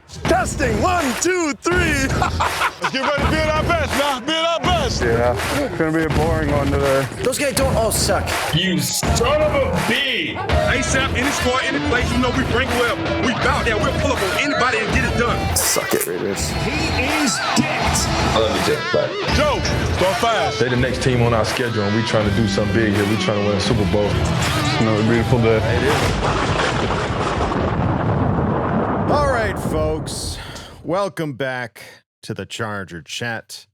Testing, 1, 2, 3. Let's get ready to be at our best now. Be at our best. Yeah, it's going to be a boring one today. Those guys don't all suck. You son of a B! ASAP, any score, any place, you know we bring well. We bout there. We'll pull up on anybody and get it done. Suck it, Raiders. He is dicked. I love you, Dick, but Joe, start fast. They're the next team on our schedule, and we trying to do something big here. We trying to win a Super Bowl. It's another beautiful day. It is. All right, folks. Welcome back to the Charger Chat.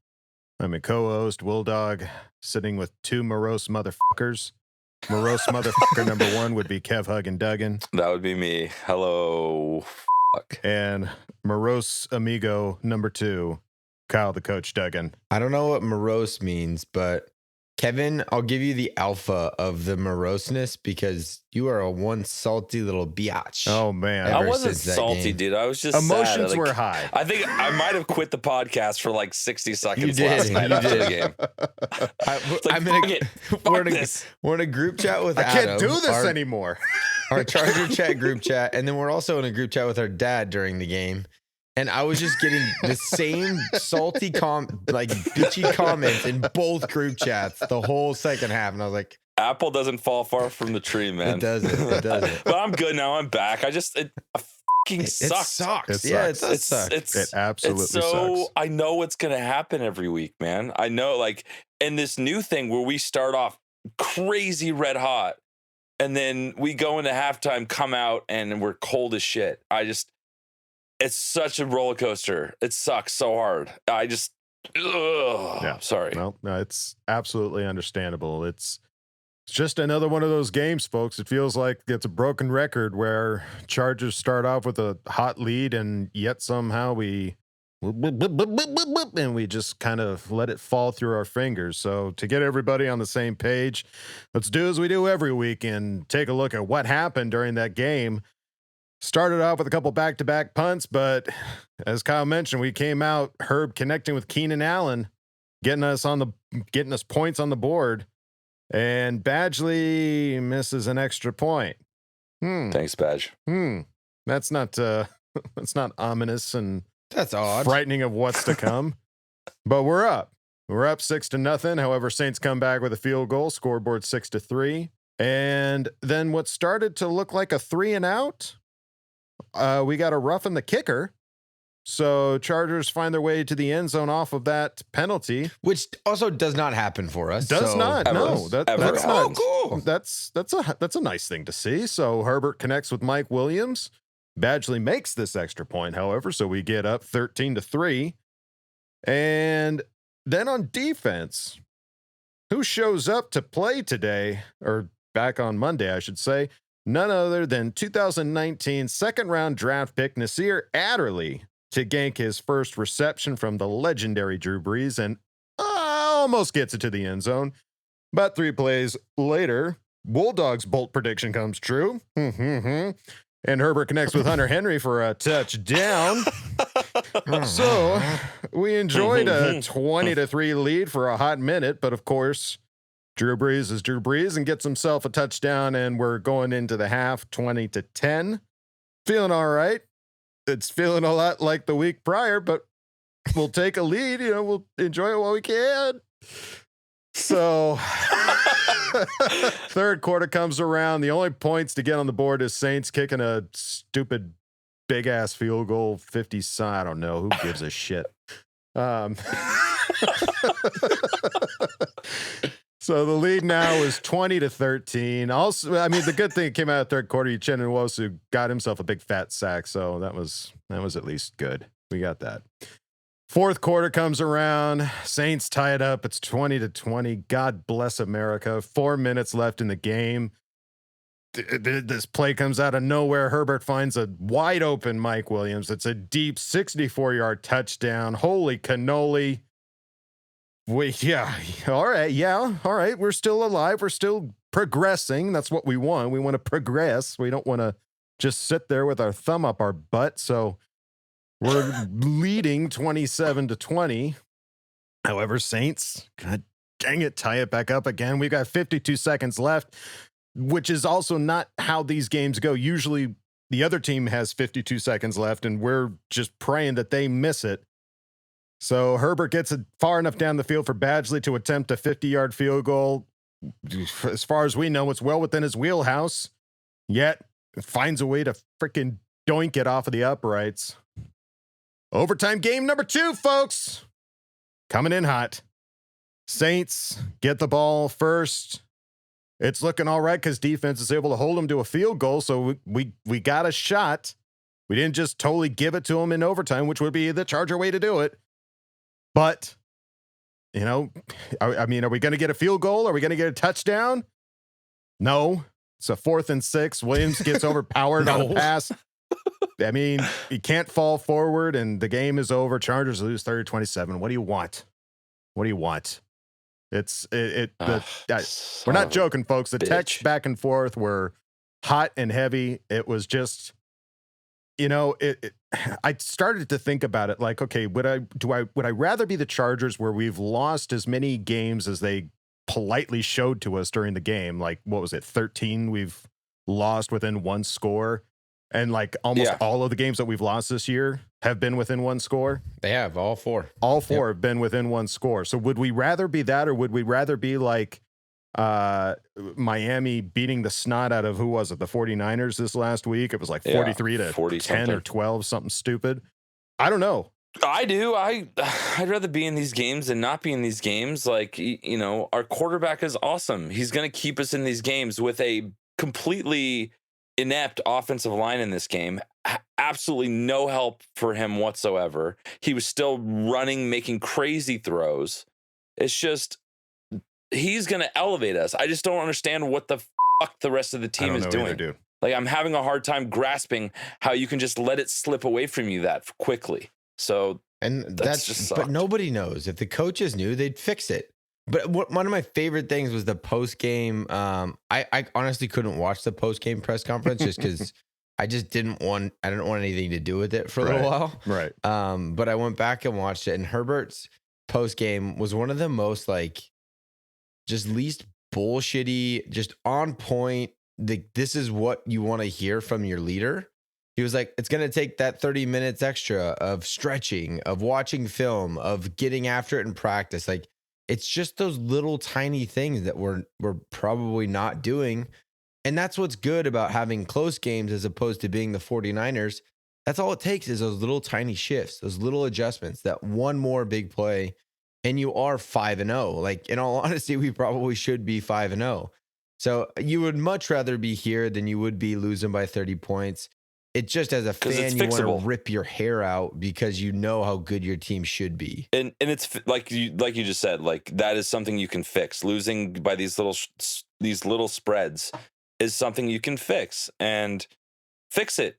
I'm a co-host, Will Dog, sitting with two morose motherfuckers. Morose motherfucker number one would be Kev Hug and Duggan. that would be me. Hello. Fuck. And morose amigo number two, Kyle the Coach Duggan. I don't know what morose means, but Kevin, I'll give you the alpha of the moroseness because you are a one salty little biatch. Oh, man. Ever I wasn't since that salty, game. dude. I was just Emotions sad. were high. I think I might have quit the podcast for like 60 seconds did, last night you after did. the game. I, Like, I'm fuck in it. a, Fuck we're, in a, this. we're in a group chat with I Adam. can't do this our, anymore. Our Charger Chat group chat, and then we're also in a group chat with our dad during the game. And I was just getting the same salty bitchy comments in both group chats the whole second half, and I was like, Apple doesn't fall far from the tree, man. It doesn't. But I'm good now. I'm back. I fucking It sucks. sucks. It Yeah, sucks. it does suck. It absolutely it's so sucks. I know what's gonna happen every week, man. I know, like, and this new thing where we start off crazy red hot, and then we go into halftime, come out, and we're cold as shit. It's such a roller coaster. It sucks so hard. Sorry. No, it's absolutely understandable. It's just another one of those games, folks. It feels like it's a broken record where Chargers start off with a hot lead and yet somehow we just kind of let it fall through our fingers. So to get everybody on the same page, let's do as we do every week and take a look at what happened during that game. Started off with a couple back-to-back punts, but as Kyle mentioned, we came out, Herb connecting with Keenan Allen, getting us points on the board, and Badgley misses an extra point. Thanks, Badge. That's not ominous and That's odd. frightening of what's to come. But we're up. We're up 6-0. However, Saints come back with a field goal, scoreboard 6-3. And then what started to look like a 3-and-out, we got a roughing the kicker. So Chargers find their way to the end zone off of that penalty. Which also does not happen for us. Does not. Ever. No, that's Ever. not. Oh, cool. That's a nice thing to see. So Herbert connects with Mike Williams. Badgley makes this extra point, however, so we get up 13-3. And then on defense, who shows up to play today, or back on Monday, I should say, none other than 2019 second-round draft pick Nasir Adderley to gank his first reception from the legendary Drew Brees and almost gets it to the end zone. But 3 plays later, Bulldog's bolt prediction comes true. And Herbert connects with Hunter Henry for a touchdown. So we enjoyed a 20-3 lead for a hot minute, but of course, Drew Brees is Drew Brees and gets himself a touchdown, and we're going into the half 20-10. Feeling all right. It's feeling a lot like the week prior, but we'll take a lead. We'll enjoy it while we can. So third quarter comes around. The only points to get on the board is Saints kicking a stupid big ass field goal, 50. I don't know. Who gives a shit? So the lead now is 20-13. Also, I mean, the good thing that came out of third quarter, Uchenna Nwosu got himself a big fat sack, so that was at least good. We got that. Fourth quarter comes around. Saints tie it up. It's 20-20. God bless America. 4 minutes left in the game. This play comes out of nowhere. Herbert finds a wide open Mike Williams. It's a deep 64-yard touchdown. Holy cannoli. All right. We're still alive. We're still progressing. That's what we want. We want to progress. We don't want to just sit there with our thumb up our butt. So we're leading 27-20. However, Saints, God dang it, tie it back up again. We've got 52 seconds left, which is also not how these games go. Usually the other team has 52 seconds left, and we're just praying that they miss it. So Herbert gets it far enough down the field for Badgley to attempt a 50-yard field goal. As far as we know, it's well within his wheelhouse, yet finds a way to freaking doink it off of the uprights. Overtime game number 2, folks. Coming in hot. Saints get the ball first. It's looking all right because defense is able to hold them to a field goal, so we got a shot. We didn't just totally give it to them in overtime, which would be the Charger way to do it. But, you know, are we going to get a field goal? Are we going to get a touchdown? No. It's a 4th and 6. Williams gets overpowered on a pass. I mean, he can't fall forward, and the game is over. Chargers lose 30-27. What do you want? What do you want? We're not joking, folks. The texts back and forth were hot and heavy. It was just, you know, I started to think about it like, okay, would I rather be the Chargers where we've lost as many games as they politely showed to us during the game? Like, what was it? 13 we've lost within 1 score. And like almost all of the games that we've lost this year have been within 1 score. They have all 4. All 4 have been within 1 score. So would we rather be that, or would we rather be like Miami beating the snot out of, who was it, the 49ers this last week? It was like 43 to 10 something. Or 12, something stupid. I don't know. I do. I'd rather be in these games than not be in these games. Like, you know, our quarterback is awesome. He's going to keep us in these games with a completely inept offensive line in this game. Absolutely no help for him whatsoever. He was still running, making crazy throws. It's just, he's going to elevate us. I just don't understand what the fuck the rest of the team is doing. Like, I'm having a hard time grasping how you can just let it slip away from you that quickly. So, and that's just sucked. But nobody knows. If the coaches knew, they'd fix it. But one of my favorite things was the post game. I honestly couldn't watch the post game press conference just because I didn't want anything to do with it for a little while. Right. But I went back and watched it, and Herbert's post game was one of the most just least bullshitty, just on point. This is what you want to hear from your leader. He was like, it's going to take that 30 minutes extra of stretching, of watching film, of getting after it in practice. Like, it's just those little tiny things that we're probably not doing. And that's what's good about having close games as opposed to being the 49ers. That's all it takes is those little tiny shifts, those little adjustments, that one more big play, and you are 5-0. Like, in all honesty, we probably should be 5-0. So you would much rather be here than you would be losing by 30 points. It's just, as a fan, you want to rip your hair out because you know how good your team should be. And it's like you just said, like, that is something you can fix. Losing by these little spreads is something you can fix, and fix it.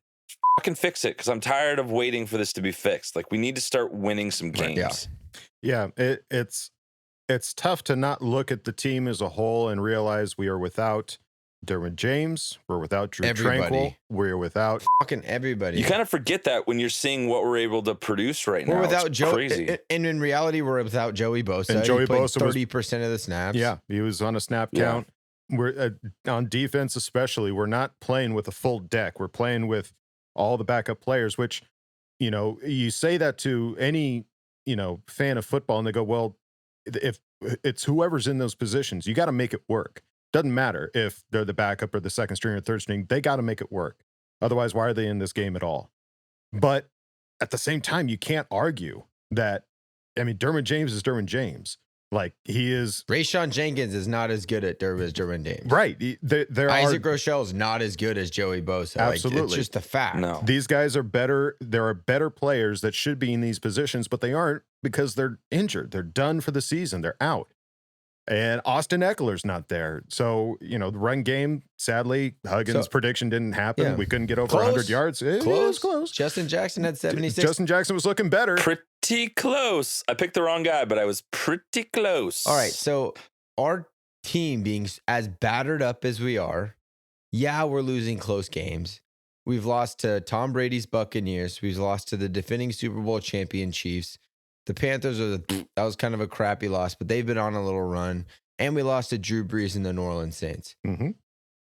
Fucking fix it, because I'm tired of waiting for this to be fixed. Like, we need to start winning some games. Yeah. It's tough to not look at the team as a whole and realize we are without Derwin James, we're without Drew Tranquil, we're without fucking everybody. You kind of forget that when you're seeing what we're able to produce right now. We're without Joey, crazy. and in reality, we're without Joey Bosa. And Joey Bosa 30% of the snaps. Yeah, he was on a snap count. We're on defense, especially. We're not playing with a full deck. We're playing with all the backup players. Which, you know, you say that to any fan of football, and they go, "Well, if it's whoever's in those positions, you got to make it work." Doesn't matter if they're the backup or the second string or third string. They got to make it work. Otherwise, why are they in this game at all? But at the same time, you can't argue that. I mean, Derwin James is Derwin James. Like, he is. Rayshawn Jenkins is not as good at Derwin James. Right. Isaac Rochelle is not as good as Joey Bosa. Absolutely. Like, it's just a fact. No. These guys are better. There are better players that should be in these positions, but they aren't because they're injured. They're done for the season. They're out. And Austin Eckler's not there. So, the run game, sadly, Huggins' prediction didn't happen. Yeah. We couldn't get over 100 yards. It was close. Justin Jackson had 76. Justin Jackson was looking better. Pretty close. I picked the wrong guy, but I was pretty close. All right. So our team being as battered up as we are, we're losing close games. We've lost to Tom Brady's Buccaneers. We've lost to the defending Super Bowl champion Chiefs. The Panthers that was kind of a crappy loss, but they've been on a little run. And we lost to Drew Brees and the New Orleans Saints. Mm-hmm.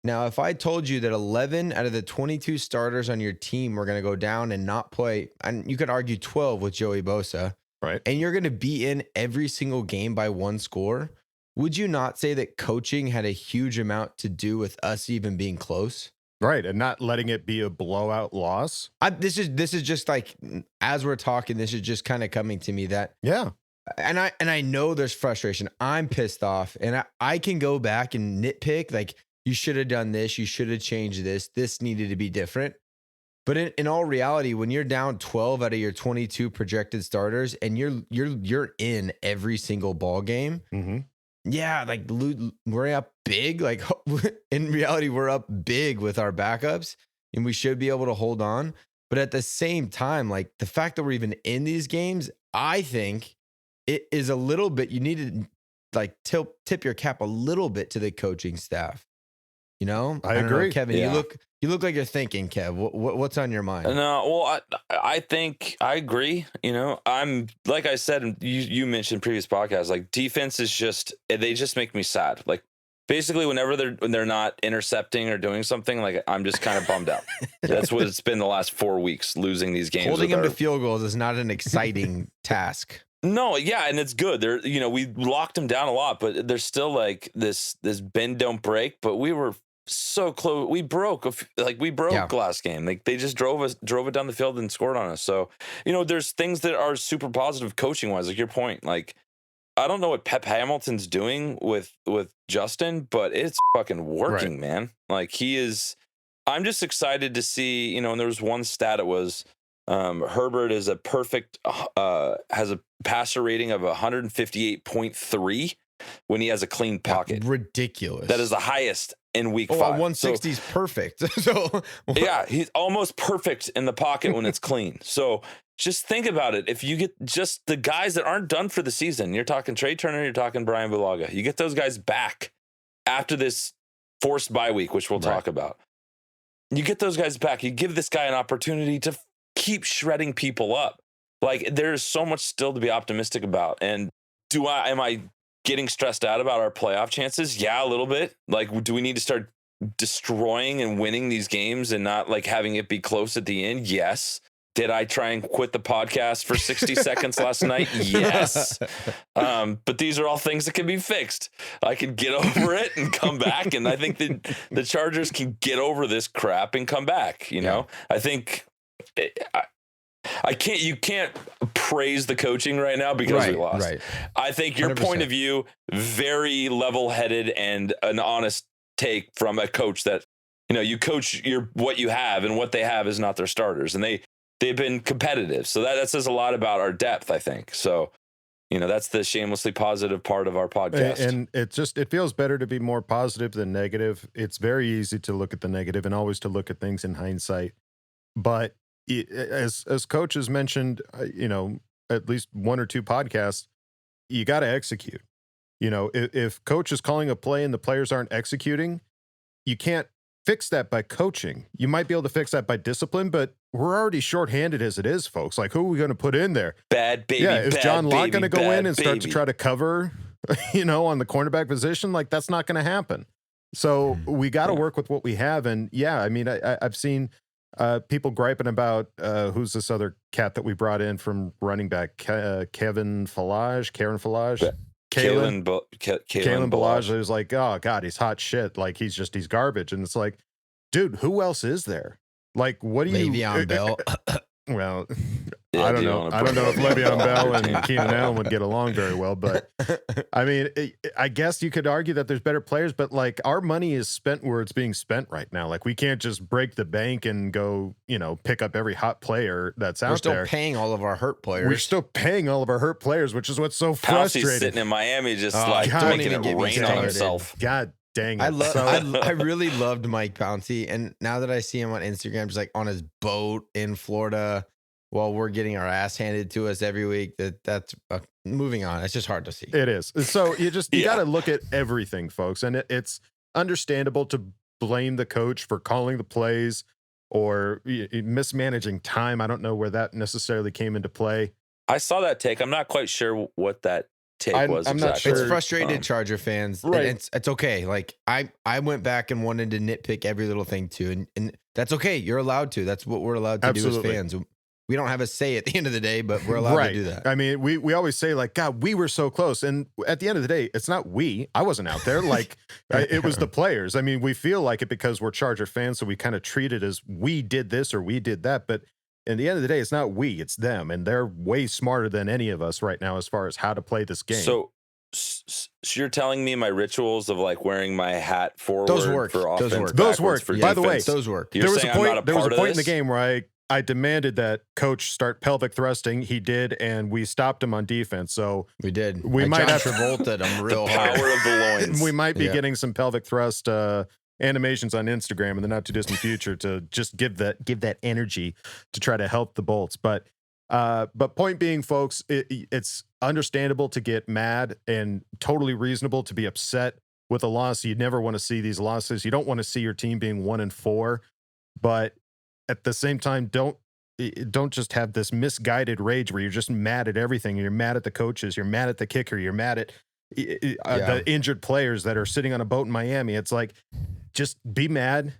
Now, if I told you that 11 out of the 22 starters on your team were going to go down and not play, and you could argue 12 with Joey Bosa, Right. and you're going to be in every single game by one score, would you not say that coaching had a huge amount to do with us even being close? Right. And not letting it be a blowout loss. This is just like, as we're talking, this is just kind of coming to me that, Yeah. and I know there's frustration. I'm pissed off, and I can go back and nitpick, like, you should have done this, you should have changed this, this needed to be different. But in all reality, when you're down 12 out of your 22 projected starters and you're in every single ball game, Mm-hmm. yeah, like we're up big. Like in reality, we're up big with our backups, and we should be able to hold on. But at the same time, like the fact that we're even in these games, I think it is a little bit. You need to like tip your cap a little bit to the coaching staff. You know, I don't know, agree. Kevin. Yeah. You look like you're thinking, Kev. What's on your mind? No, well, I think I agree. You know, I'm like I said, you mentioned previous podcasts, like defense is just, they just make me sad. Like basically whenever they're not intercepting or doing something, like I'm just kind of bummed out. That's what it's been the last 4 weeks, losing these games. Holding with them to our- field goals is not an exciting task. No, yeah, and it's good. They're, you know, we locked them down a lot, but there's still like this bend don't break. But we were so close. We broke Yeah. last game. Like they just drove it down the field and scored on us. So, you know, there's things that are super positive coaching wise, like your point. Like I don't know what Pep Hamilton's doing with Justin, but it's fucking working, man. Like he is. I'm just excited to see, you know, and there was one stat, it was Herbert is a perfect has a passer rating of 158.3 when he has a clean pocket. Ridiculous. That is the highest in week 5. 160 is perfect. So Yeah, he's almost perfect in the pocket when it's clean. So just think about it. If you get just the guys that aren't done for the season, you're talking Trey Turner, you're talking Brian Bulaga, you get those guys back after this forced bye week, which we'll talk about. You get those guys back. You give this guy an opportunity to keep shredding people up. Like there's so much still to be optimistic about. And am I getting stressed out about our playoff chances? Yeah, a little bit. Like, do we need to start destroying and winning these games and not like having it be close at the end? Yes. Did I try and quit the podcast for 60 seconds last night? Yes. But these are all things that can be fixed. I can get over it and come back. And I think the Chargers can get over this crap and come back. You know, I think you can't praise the coaching right now because we lost. Right. I think your 100%. point of view, very level-headed and an honest take from a coach that, you know, you coach what you have, and what they have is not their starters. And they've been competitive. So that says a lot about our depth, I think. So, you know, that's the shamelessly positive part of our podcast. And it feels better to be more positive than negative. It's very easy to look at the negative and always to look at things in hindsight. But as coaches mentioned, you know, at least 1 or 2 podcasts, you got to execute. You know, if coach is calling a play and the players aren't executing, you can't fix that by coaching. You might be able to fix that by discipline, but we're already shorthanded as it is, folks. Like, who are we going to put in there? Bad baby. Yeah, is bad John Locke baby, going to go bad in and start to baby. try to cover, you know, on the cornerback position? Like, that's not going to happen. So we got to work with what we have. And yeah, I mean, I've seen people griping about who's this other cat that we brought in from running back, Karen Falage. Kalen Balaj is like, oh God, he's hot shit. Like he's garbage. And it's like, dude, who else is there? Like, what do you? Le'Veon Bell. Well, Yeah, I don't do you know. wanna I don't know if put- Le'Veon Bell and Keenan Allen would get along very well, but I mean, I guess you could argue that there's better players, but like our money is spent where it's being spent right now. Like we can't just break the bank and go, you know, pick up every hot player that's We're out still there. paying all of our hurt players. We're still paying all of our hurt players, which is what's so Palsey's frustrating. sitting in Miami just Oh, like God, making don't even it get me rain on started. himself. God dang it. I really loved Mike Pouncey, and now that I see him on Instagram, just like on his boat in Florida while we're getting our ass handed to us every week, that's moving on. It's just hard to see. It is. So you Yeah. got to look at everything, folks. And it's understandable to blame the coach for calling the plays or mismanaging time. I don't know where that necessarily came into play. I saw that take. I'm not quite sure what that take was I'm not exactly. sure. It's frustrated Charger fans. Right. And it's okay. Like I went back and wanted to nitpick every little thing too. And that's okay. You're allowed to. That's what we're allowed to Absolutely. do as fans. We don't have a say at the end of the day, but we're allowed to do that. I mean, we always say like, God, we were so close. And at the end of the day, it's not we. I wasn't out there. Like it was the players. I mean, we feel like it because we're Charger fans. So we kind of treat it as we did this or we did that. But at the end of the day, it's not we, it's them. And they're way smarter than any of us right now as far as how to play this game. So you're telling me my rituals of like wearing my hat forward Those work. for Those offense, work. Those backwards work. for By the way, defense. Those work. You're there was saying a point, I'm not a there was part a of point in the this? game where I demanded that coach start pelvic thrusting. He did, and we stopped him on defense. So We did. We I might John have- Travolta'd him real Power hard. of the loins. we might be Yeah. getting some pelvic thrust animations on Instagram in the not too distant future to just give that energy to try to help the Bolts. But point being, folks, it's understandable to get mad and totally reasonable to be upset with a loss. You never want to see these losses. You don't want to see your team being 1-4, but at the same time, don't just have this misguided rage where you're just mad at everything. You're mad at the coaches. You're mad at the kicker. You're mad at the injured players that are sitting on a boat in Miami. It's like, just be mad.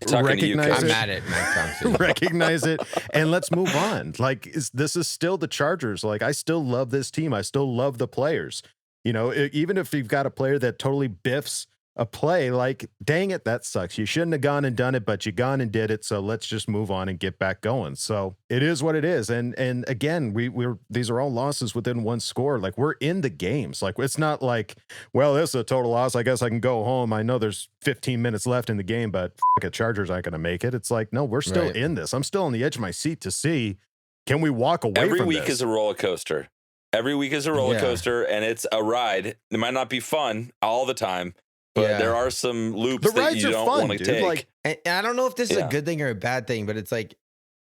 Talking to you, Recognize Coach. I'm it. mad at Mike Thompson. Recognize it, and let's move on. Like this is still the Chargers. Like I still love this team. I still love the players. You know, even if you've got a player that totally biffs a play, like dang it, that sucks. You shouldn't have gone and done it, but you gone and did it. So let's just move on and get back going. So it is what it is. And again, we're these are all losses within one score. Like we're in the games. Like it's not like, well, this is a total loss. I guess I can go home. I know there's 15 minutes left in the game, but a Chargers aren't going to make it. It's like, no, we're still Right. in this. I'm still on the edge of my seat to see, can we walk away Every from week this? is a roller coaster. Every week is a roller Yeah. coaster, and it's a ride. It might not be fun all the time, but Yeah. there are some loops The that rides you are don't fun, want to dude. take. Like, And I don't know if this is Yeah. a good thing or a bad thing, but it's like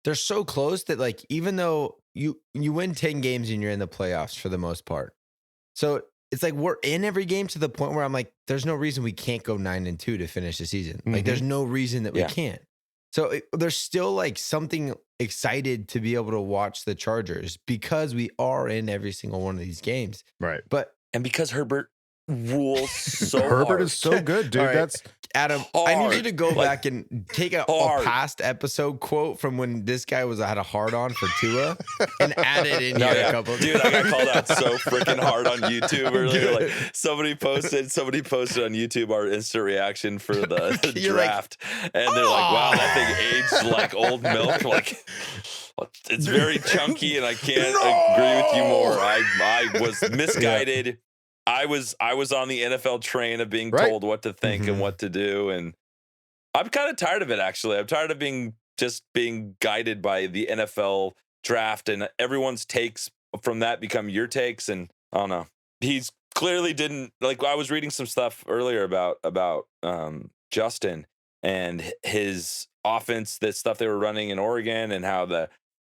they're so close that like even though you win 10 games and you're in the playoffs for the most part. So it's like we're in every game to the point where I'm like, there's no reason we can't go 9-2 to finish the season. Like there's no reason that we Yeah. can't. So there's still like something excited to be able to watch the Chargers because we are in every single one of these games. right. But And because Herbert rules so Herbert hard. is so good, dude. All right. That's Adam, I need you Hard. to go Like, back and take a hard. past episode quote from when this guy had a hard on for Tua and add it in No, here yeah. a couple. Dude, I got called out so freaking hard on YouTube earlier. Like somebody posted on YouTube our instant reaction for the You're like, draft, and they're like, "Wow, that thing aged like old milk. Like it's very chunky, and I can't agree with you more. I was misguided. I was on the NFL train of being Right. told what to think and what to do, and I'm kind of tired of it. Actually, I'm tired of being guided by the NFL draft, and everyone's takes from that become your takes. And I don't know. He's clearly didn't like. I was reading some stuff earlier about Justin and his offense, that stuff they were running in Oregon, and how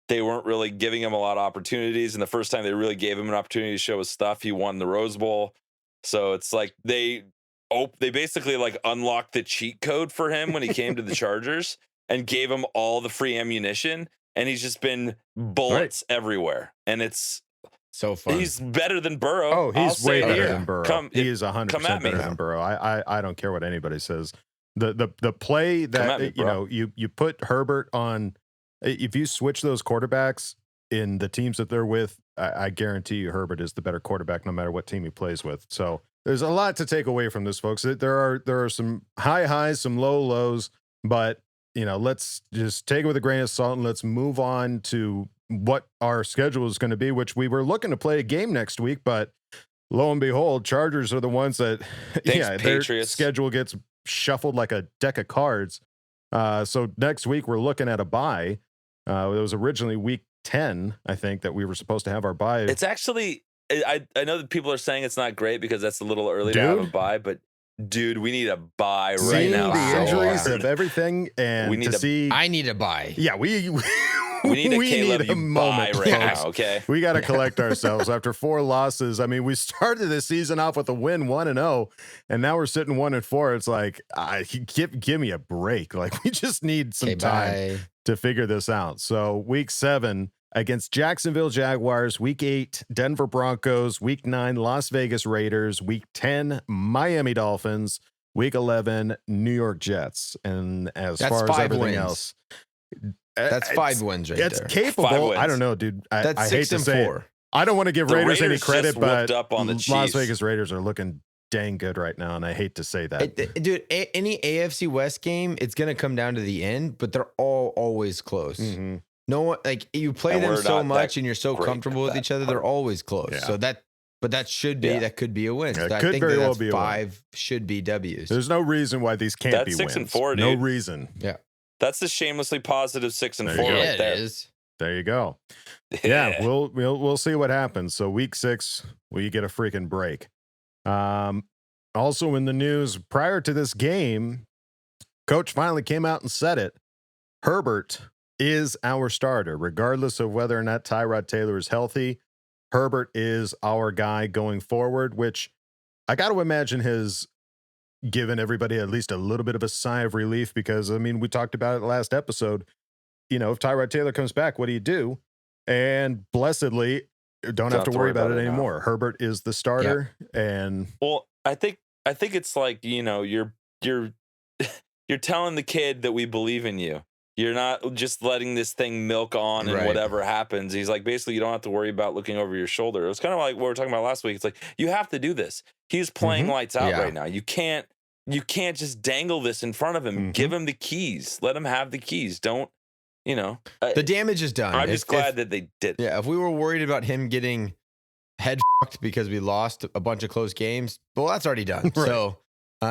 they weren't really giving him a lot of opportunities. And the first time they really gave him an opportunity to show his stuff, he won the Rose Bowl. So it's like they basically like unlocked the cheat code for him when he came to the Chargers and gave him all the free ammunition. And he's just been bullets everywhere. And it's So fun. he's better than Burrow. Oh, I'll he's say way it better here. than Burrow. Come- He if- is 100% come at me. better than Burrow. I don't care what anybody says. The play at that me, you bro. know you put Herbert on, if you switch those quarterbacks in the teams that they're with, I guarantee you Herbert is the better quarterback no matter what team he plays with. So there's a lot to take away from this, folks. There are some high highs, some low lows, but you know, let's just take it with a grain of salt and let's move on to what our schedule is going to be, which we were looking to play a game next week, but lo and behold, Chargers are the ones that, Thanks, their Patriots. schedule gets shuffled like a deck of cards. So next week we're looking at a bye. It was originally week 10, I think, that we were supposed to have our bye. It's actually, I know that people are saying it's not great because that's a little early to have a Dude. bye, but dude, we need a bye right Seeing now. the so injuries hard. of everything, and We need to to- see, I need a buy. yeah, we We need a Caleb need you a moment, bye right folks. now, okay? We got to collect ourselves after 4 losses. I mean, we started the season off with a win, 1-0, and now we're sitting 1-4. It's like, give me a break. Like, we just need some Okay, time bye. to figure this out. So week 7, against Jacksonville Jaguars, week 8, Denver Broncos, week 9, Las Vegas Raiders, week 10, Miami Dolphins, week 11, New York Jets. And as That's far as 5 everything wins. else, That's 5 wins right it's there. 5 capable. I wins. don't know, dude. That's I hate 6 to and say 4. it. I don't want to give The Raiders any Raiders credit, just but whooped up on the Las Chiefs. Vegas Raiders are looking dang good right now, and I hate to say that. Dude, any AFC West game, it's gonna come down to the end, but they're all always close. Mhm. No one like you play And them we're so not much that and you're so great comfortable at with that each other, they're part. always close. Yeah. So that should be Yeah. that could be a win. Yeah, it So I could think very well that's be a win. 5 should be W's. There's no reason why these can't That's be 6 and wins. 4, No dude. reason. That's the shamelessly positive 6 and There you 4 go. yeah, right it there. is. There you go. Yeah, we'll see what happens. So week 6, we get a freaking break. Also in the news, prior to this game, Coach finally came out and said it. Herbert is our starter, regardless of whether or not Tyrod Taylor is healthy. Herbert is our guy going forward, which I got to imagine has given everybody at least a little bit of a sigh of relief because, I mean, we talked about it last episode. You know, if Tyrod Taylor comes back, what do you do? And blessedly, don't have to worry about it now. anymore. Herbert is the starter, and Well, I think it's like, you know, you're you're telling the kid that we believe in you. You're not just letting this thing milk on and Right. whatever happens. He's like, basically, you don't have to worry about looking over your shoulder. It was kind of like what we were talking about last week. It's like, you have to do this. He's playing lights out Yeah. right now. You can't just dangle this in front of him. Give him the keys. Let him have the keys. Don't, you know. The damage is done. I'm If- just glad if- that they did. Yeah, if we were worried about him getting head fucked because we lost a bunch of close games, well, that's already done. Right. So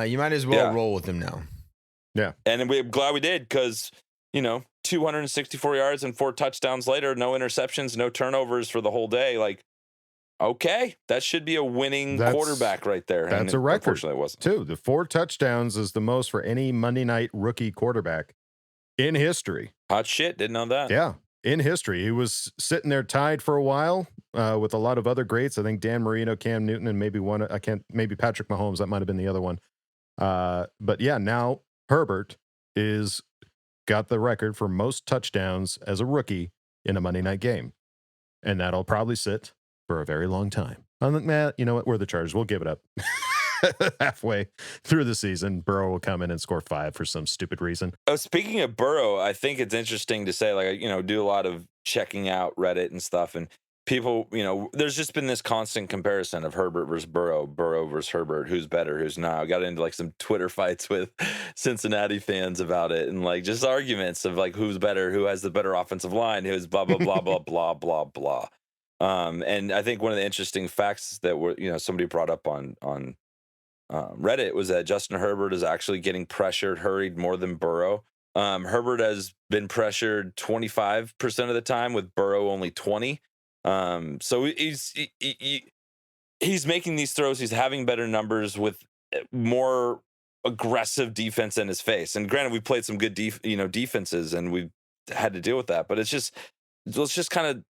you might as well Yeah. roll with him now. And we're glad we did because, you know, 264 yards and 4 touchdowns later, no interceptions, no turnovers for the whole day. Like, okay, that should be a winning That's- quarterback right there. that's And a record, Unfortunately, it wasn't. too. The 4 touchdowns is the most for any Monday night rookie quarterback in history. Hot shit. Didn't know that. Yeah, in history. He was sitting there tied for a while with a lot of other greats. I think Dan Marino, Cam Newton, and maybe Patrick Mahomes. That might have been the other one. But yeah, now Herbert is got the record for most touchdowns as a rookie in a Monday night game. And that'll probably sit for a very long time. I'm like, man, you know what? We're the Chargers. We'll give it up. Halfway through the season, Burrow will come in and score 5 for some stupid reason. Oh, speaking of Burrow, I think it's interesting to say, like, you know, do a lot of checking out Reddit and stuff. And people, you know, there's just been this constant comparison of Herbert versus Burrow versus Herbert, who's better, who's not. I got into like some Twitter fights with Cincinnati fans about it, and like just arguments of like who's better, who has the better offensive line, who's blah blah blah blah blah blah blah. And I think one of the interesting facts that were, you know, somebody brought up on Reddit was that Justin Herbert is actually getting pressured, hurried more than Burrow. Herbert has been pressured 25% of the time, with Burrow only 20. So he's making these throws. He's having better numbers with more aggressive defense in his face. And granted, we played some good defenses, and we've had to deal with that. But it's just, let's just kind of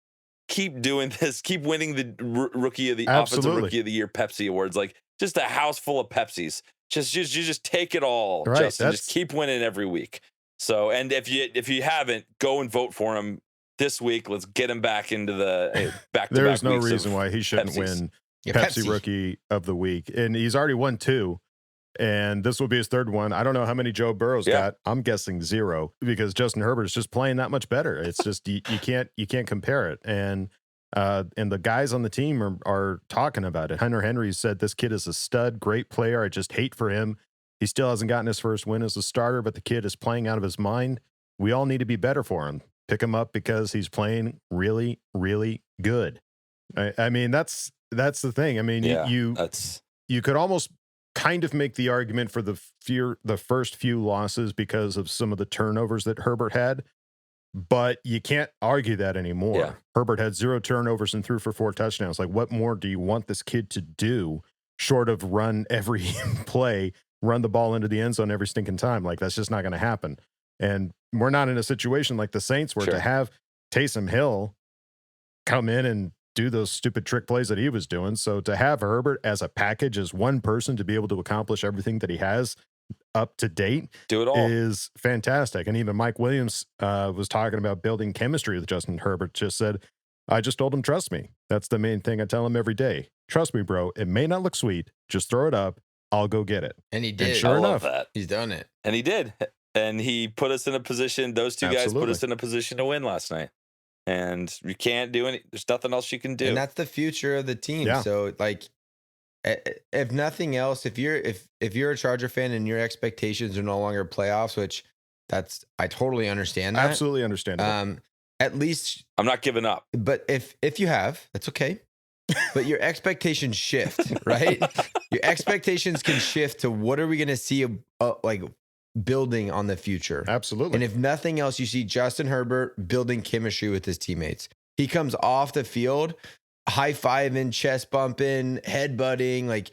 keep doing this, keep winning the offensive Absolutely. rookie of the year Pepsi awards, like just a house full of Pepsis. Just take it all, Right, Justin. that's- Just keep winning every week. So, and if you haven't, go and vote for him this week. Let's get him back into the back. There's no reason why he shouldn't Pepsis. win Yeah, Pepsi Rookie of the Week. And he's already won 2. And this will be his 3rd one. I don't know how many Joe Burrow's got. I'm guessing 0 because Justin Herbert is just playing that much better. It's just you can't compare it. And the guys on the team are talking about it. Hunter Henry said this kid is a stud, great player. I just hate for him. He still hasn't gotten his first win as a starter, but the kid is playing out of his mind. We all need to be better for him. Pick him up because he's playing really, really good. I mean, that's the thing. I mean, you could almost kind of make the argument for the first few losses because of some of the turnovers that Herbert had, but you can't argue that anymore. Yeah. Herbert had 0 turnovers and threw for 4 touchdowns. Like, what more do you want this kid to do short of run every play, run the ball into the end zone every stinking time? Like, that's just not going to happen. And we're not in a situation like the Saints where Sure. to have Taysom Hill come in and do those stupid trick plays that he was doing. So to have Herbert as a package, as one person to be able to accomplish everything that he has, up to date Do it all. is fantastic. And even Mike Williams was talking about building chemistry with Justin Herbert. Just said, I just told him, trust me. That's the main thing I tell him every day. Trust me, bro. It may not look sweet. Just throw it up. I'll go get it. And he did. And sure I enough, love that. He's done it. And he did. And he put us in a position, those two guys put us in a position to win last night. And you can't do any, there's nothing else you can do. And that's the future of the team. Yeah. So like, if nothing else, if you're a Charger fan and your expectations are no longer playoffs, which I totally understand that. absolutely understandable. At least, I'm not giving up. but if you have, that's okay. But your expectations shift, right? Your expectations can shift to what are we going to see like building on the future. Absolutely. And if nothing else, you see Justin Herbert building chemistry with his teammates. He comes off the field, high fiving, chest bumping, head butting, like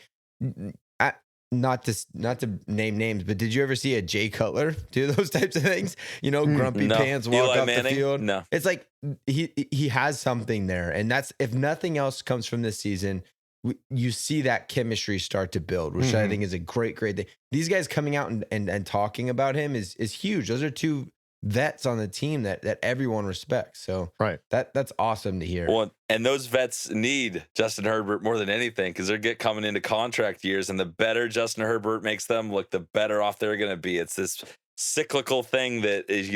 not to name names, but did you ever see a Jay Cutler do those types of things? You know, grumpy No. pants, walk Eli off Manning? the field. No. It's like he has something there, and that's if nothing else comes from this season. You see that chemistry start to build, which I think is a great thing. These guys coming out and talking about him is huge. Those are two vets on the team that everyone respects. So right. that's awesome to hear. Well, and those vets need Justin Herbert more than anything because they're coming into contract years, and the better Justin Herbert makes them look, the better off they're going to be. It's this cyclical thing that is,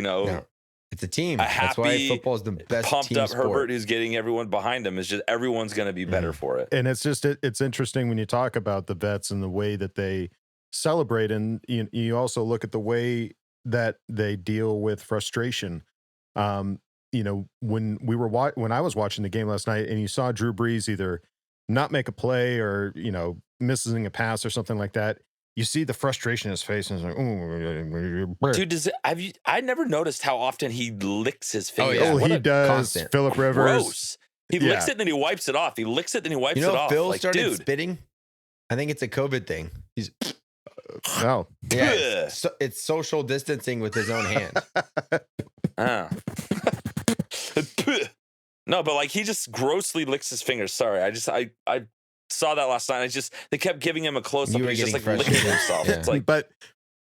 it's a team. a That's why happy, football is the best pumped team up sport. Herbert who's getting everyone behind him. Is just everyone's going to be better for it. And it's interesting when you talk about the vets and the way that they celebrate, and you also look at the way that they deal with frustration. When I was watching the game last night and you saw Drew Brees either not make a play or missing a pass or something like that, you see the frustration in his face and it's like, oh, Dude, I never noticed how often he licks his fingers. yeah. What he a does. constant. Phillip Rivers. Gross. He licks it and then he wipes it off. He licks it then he wipes You it know, off. Phil Like, started dude, spitting. I think it's a COVID thing. He's Oh, yeah. It's social distancing with his own hand. Ah. No, but like he just grossly licks his fingers. Sorry, I saw that last night. They kept giving him a close up. You were He's just like getting licking frustrated. himself. Yeah. It's like, but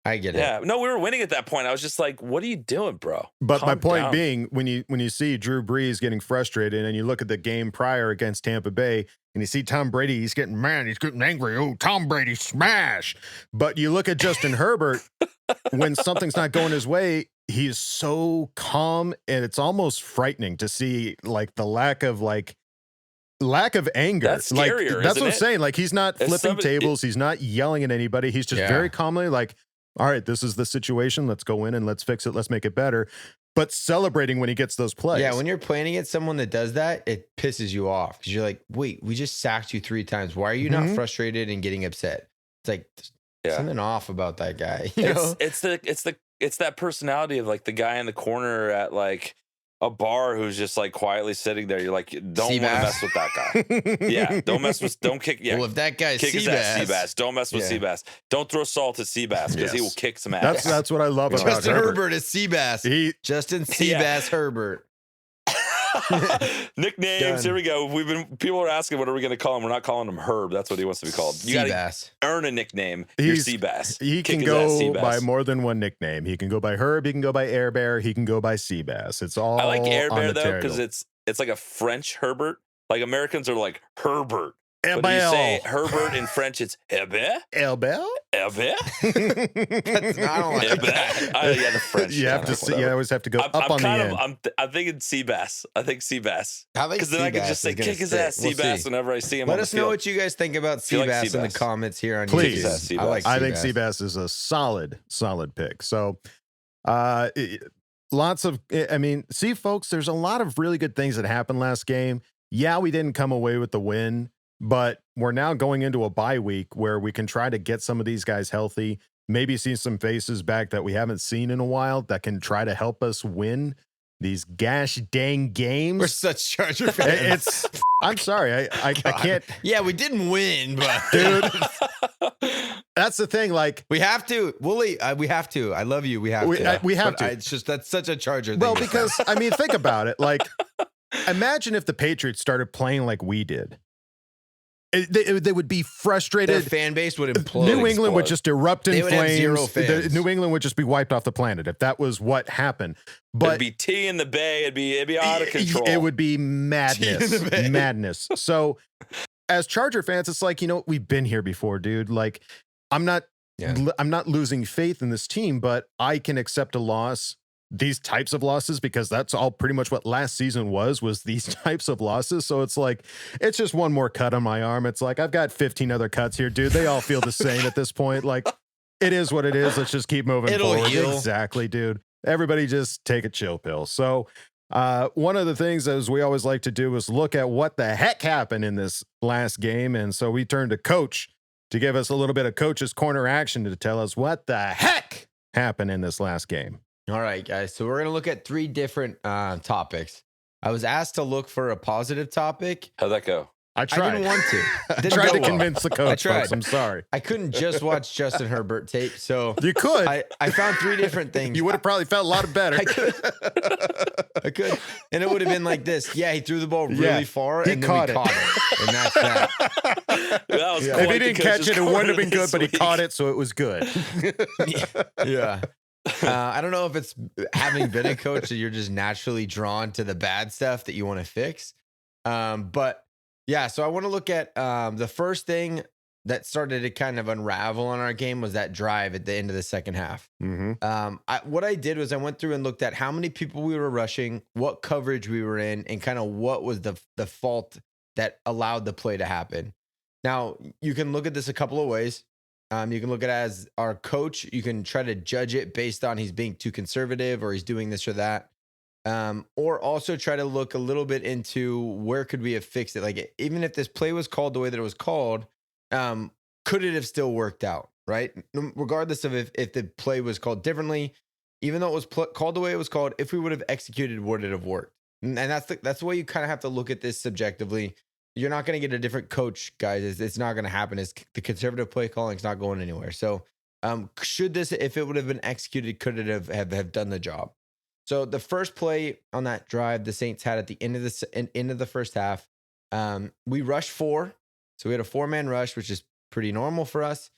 I get it. yeah, no, we were winning at that point. I was just like, what are you doing, bro? But my Calm point down. being, when you see Drew Brees getting frustrated and you look at the game prior against Tampa Bay and you see Tom Brady, he's getting mad, he's getting angry. Oh, Tom Brady smash. But you look at Justin Herbert, when something's not going his way, he's so calm, and it's almost frightening to see like the lack of anger. That's like scarier, that's isn't what I'm it? saying. Like he's not As flipping somebody- tables, he's not yelling at anybody. He's just Yeah. very calmly like, all right, this is the situation. Let's go in and let's fix it. Let's make it better. But celebrating when he gets those plays. Yeah, when you're playing against someone that does that, it pisses you off because you're like, wait, we just sacked you 3 times. Why are you not frustrated and getting upset? It's like Yeah. something off about that guy. You know? It's that personality of like the guy in the corner at like a bar who's just like quietly sitting there. You're like, don't want to Seabass. mess with that guy. Yeah, don't kick. Yeah, Well, if that guy's kick his ass, Seabass, Seabass. Don't mess with Yeah. Seabass. Don't throw salt at Seabass because he Yes. will kick some ass. That's what I love about Justin Herbert. Herbert is Seabass. Justin Yeah. Seabass Herbert. Nicknames. Done. Here we go. People are asking, what are we going to call him? We're not calling him Herb. That's what he wants to be called. You got to Seabass. earn a nickname. You're He's- Seabass. He Kick can his ass, go Seabass. by more than one nickname. He can go by Herb. He can go by Air Bear. He can go by Seabass. It's all. I like Air on Bear the though because table. it's like a French Herbert. Like Americans are like Herbert. Air But you say Bear. Herbert in French, it's Herbert. Air Bear. Herbert. I don't like Herbert. that. Yeah, the French. You have to. whatever. You always have to go up on the end. I'm thinking Seabass. I think Seabass. I think Because then I can Seabass just say is gonna kick his stick. ass, We'll Seabass, see. whenever I see him. Let on us the know field. what you guys think about Feel like Seabass in the Seabass. comments here on Please. YouTube. Seabass. I like I think Seabass. Seabass is a solid pick. So, lots of. I mean, see, folks, there's a lot of really good things that happened last game. Yeah, we didn't come away with the win, but we're now going into a bye week where we can try to get some of these guys healthy. Maybe see some faces back that we haven't seen in a while that can try to help us win these gosh dang games. We're such Charger fans. It's. I'm sorry, I can't, Yeah, we didn't win, but dude. That's the thing. Like, we have to. Wooly, we have to. I love you. We have to. we have But to. it's just that's such a Charger thing. well, to say. because I mean, think about it. Like, imagine if the Patriots started playing like we did. They would be Their frustrated. fan base would implode. New England would explode. just erupt in They would have flames. zero fans. New England would just be wiped off the planet if that was what happened. But It'd be tea in the bay. It'd be out of control. It would be madness. the bay. Madness. So as Charger fans, it's like, we've been here before, dude. Like, I'm not losing faith in this team, but I can accept a loss, these types of losses, because that's all pretty much what last season was these types of losses. So it's like, it's just one more cut on my arm. It's like, I've got 15 other cuts here, dude. They all feel the same at this point. Like, it is what it is. Let's just keep moving It'll forward. heal. Exactly, dude. Everybody just take a chill pill. So one of the things, as we always like to do, is look at what the heck happened in this last game. And so we turned to Coach to give us a little bit of Coach's Corner action to tell us what the heck happened in this last game. All right, guys. So we're going to look at 3 different topics. I was asked to look for a positive topic. How'd that go? I tried. I didn't want to. I Didn't tried go to well. convince the coach, tried. folks. I'm sorry. I couldn't just watch Justin Herbert tape. So You could. I found 3 different things. You would have probably felt a lot better. I could. And it would have been like this. Yeah, he threw the ball really far, he and then caught we it. caught it. And that's that. That was If quite he the didn't catch coach's it, it wouldn't have corner been good, this but he week. caught it, so it was good. Yeah. I don't know if it's having been a coach that you're just naturally drawn to the bad stuff that you want to fix. But yeah, so I want to look at the first thing that started to kind of unravel on our game was that drive at the end of the second half. Mm-hmm. What I did was I went through and looked at how many people we were rushing, what coverage we were in, and kind of what was the fault that allowed the play to happen. Now, you can look at this a couple of ways. You can look at it as our coach. You can try to judge it based on he's being too conservative or he's doing this or that. Or also try to look a little bit into where could we have fixed it. Like, even if this play was called the way that it was called, could it have still worked out, right? Regardless of if the play was called differently, even though it was called the way it was called, if we would have executed, would it have worked? And that's the way you kind of have to look at this subjectively. You're not going to get a different coach, guys. It's not going to happen. The conservative play calling is not going anywhere. So should this, if it would have been executed, could it have done the job? So the first play on that drive the Saints had at the end of the first half, we rushed 4. So we had a 4-man rush, which is pretty normal for us.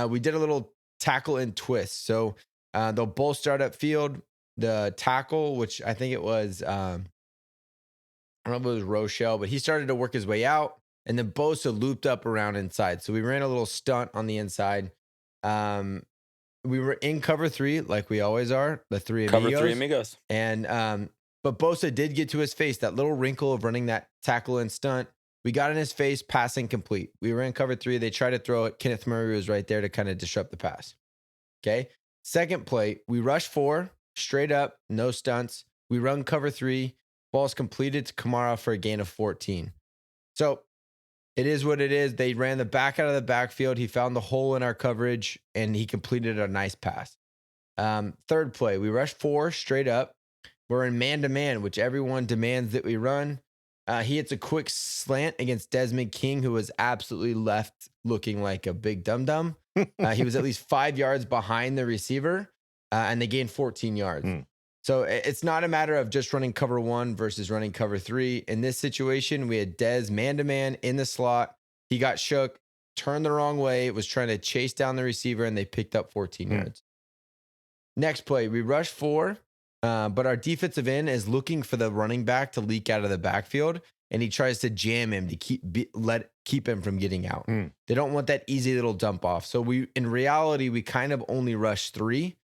We did a little tackle and twist. So they'll both start up field. The tackle, which I think it was, I don't know if it was Rochelle, but he started to work his way out, and then Bosa looped up around inside. So we ran a little stunt on the inside. We were in cover 3, like we always are, the 3 amigos. Cover 3 amigos. And but Bosa did get to his face, that little wrinkle of running that tackle and stunt. We got in his face, passing complete. We were in cover 3. They tried to throw it. Kenneth Murray was right there to kind of disrupt the pass. Okay. Second play, we rushed 4, straight up, no stunts. We run cover 3. Ball's completed to Kamara for a gain of 14. So it is what it is. They ran the back out of the backfield. He found the hole in our coverage, and he completed a nice pass. Third play, we rushed 4 straight up. We're in man-to-man, which everyone demands that we run. He hits a quick slant against Desmond King, who was absolutely left looking like a big dum-dum. He was at least 5 yards behind the receiver, and they gained 14 yards. So it's not a matter of just running cover 1 versus running cover 3. In this situation, we had Dez man-to-man in the slot. He got shook, turned the wrong way, was trying to chase down the receiver, and they picked up 14 yards. Next play, we rushed 4, but our defensive end is looking for the running back to leak out of the backfield, and he tries to jam him to keep him from getting out. They don't want that easy little dump off. So in reality, we kind of only rushed 3.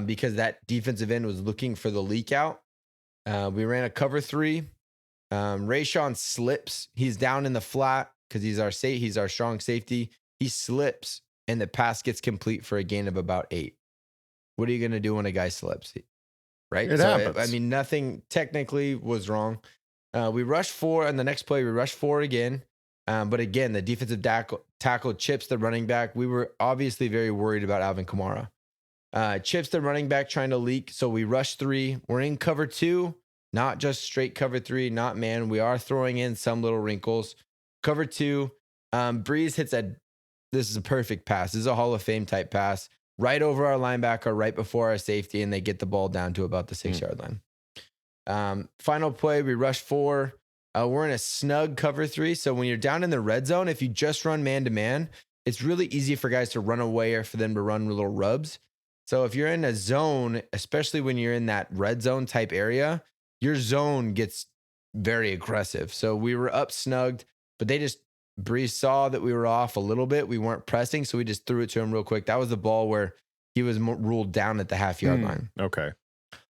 Because that defensive end was looking for the leak out. We ran a cover 3. Rayshawn slips. He's down in the flat because he's our strong safety. He slips, and the pass gets complete for a gain of about 8. What are you going to do when a guy slips? Right? It happens. I mean, nothing technically was wrong. We rushed 4, and the next play we rushed 4 again. But again, the defensive tackle chips the running back. We were obviously very worried about Alvin Kamara. Chips the running back trying to leak. So we rush 3. We're in cover 2, not just straight cover 3, not man. We are throwing in some little wrinkles. Cover 2. Breeze hits this is a perfect pass. This is a Hall of Fame type pass right over our linebacker, right before our safety, and they get the ball down to about the 6-yard line. Final play, we rush 4. We're in a snug cover 3. So when you're down in the red zone, if you just run man-to-man, it's really easy for guys to run away or for them to run little rubs. So if you're in a zone, especially when you're in that red zone type area, your zone gets very aggressive. So we were up snugged, but Breeze saw that we were off a little bit. We weren't pressing, so we just threw it to him real quick. That was the ball where he was ruled down at the half-yard line. Okay.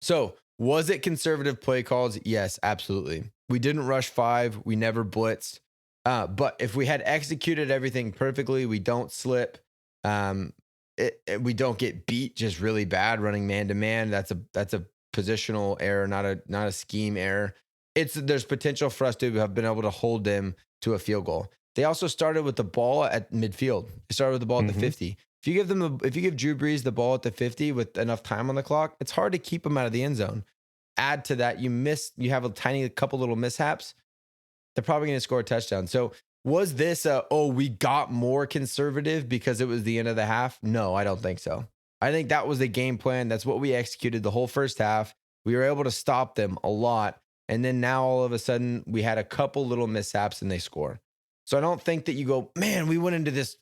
So was it conservative play calls? Yes, absolutely. We didn't rush 5. We never blitzed. But if we had executed everything perfectly, we don't slip. We don't get beat just really bad running man-to-man. That's a positional error, not a scheme error. There's potential for us to have been able to hold them to a field goal. They also started with the ball at midfield. They started with the ball at the 50. If you give Drew Brees the ball at the 50 with enough time on the clock, it's hard to keep him out of the end zone. Add to that, you have a couple little mishaps, they're probably going to score a touchdown. So was this we got more conservative because it was the end of the half? No, I don't think so. I think that was the game plan. That's what we executed the whole first half. We were able to stop them a lot. And then now all of a sudden we had a couple little mishaps and they score. So I don't think that you go, man, we went into this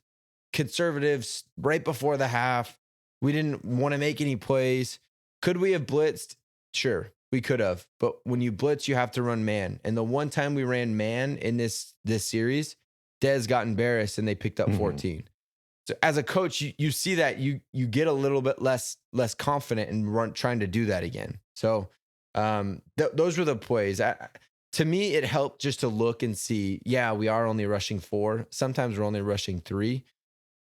conservatives right before the half. We didn't want to make any plays. Could we have blitzed? Sure, we could have. But when you blitz, you have to run man. And the one time we ran man in this series, Dez got embarrassed and they picked up 14. So as a coach, you see that you get a little bit less confident in trying to do that again. So those were the plays. To me, it helped just to look and see, yeah, we are only rushing 4. Sometimes we're only rushing 3.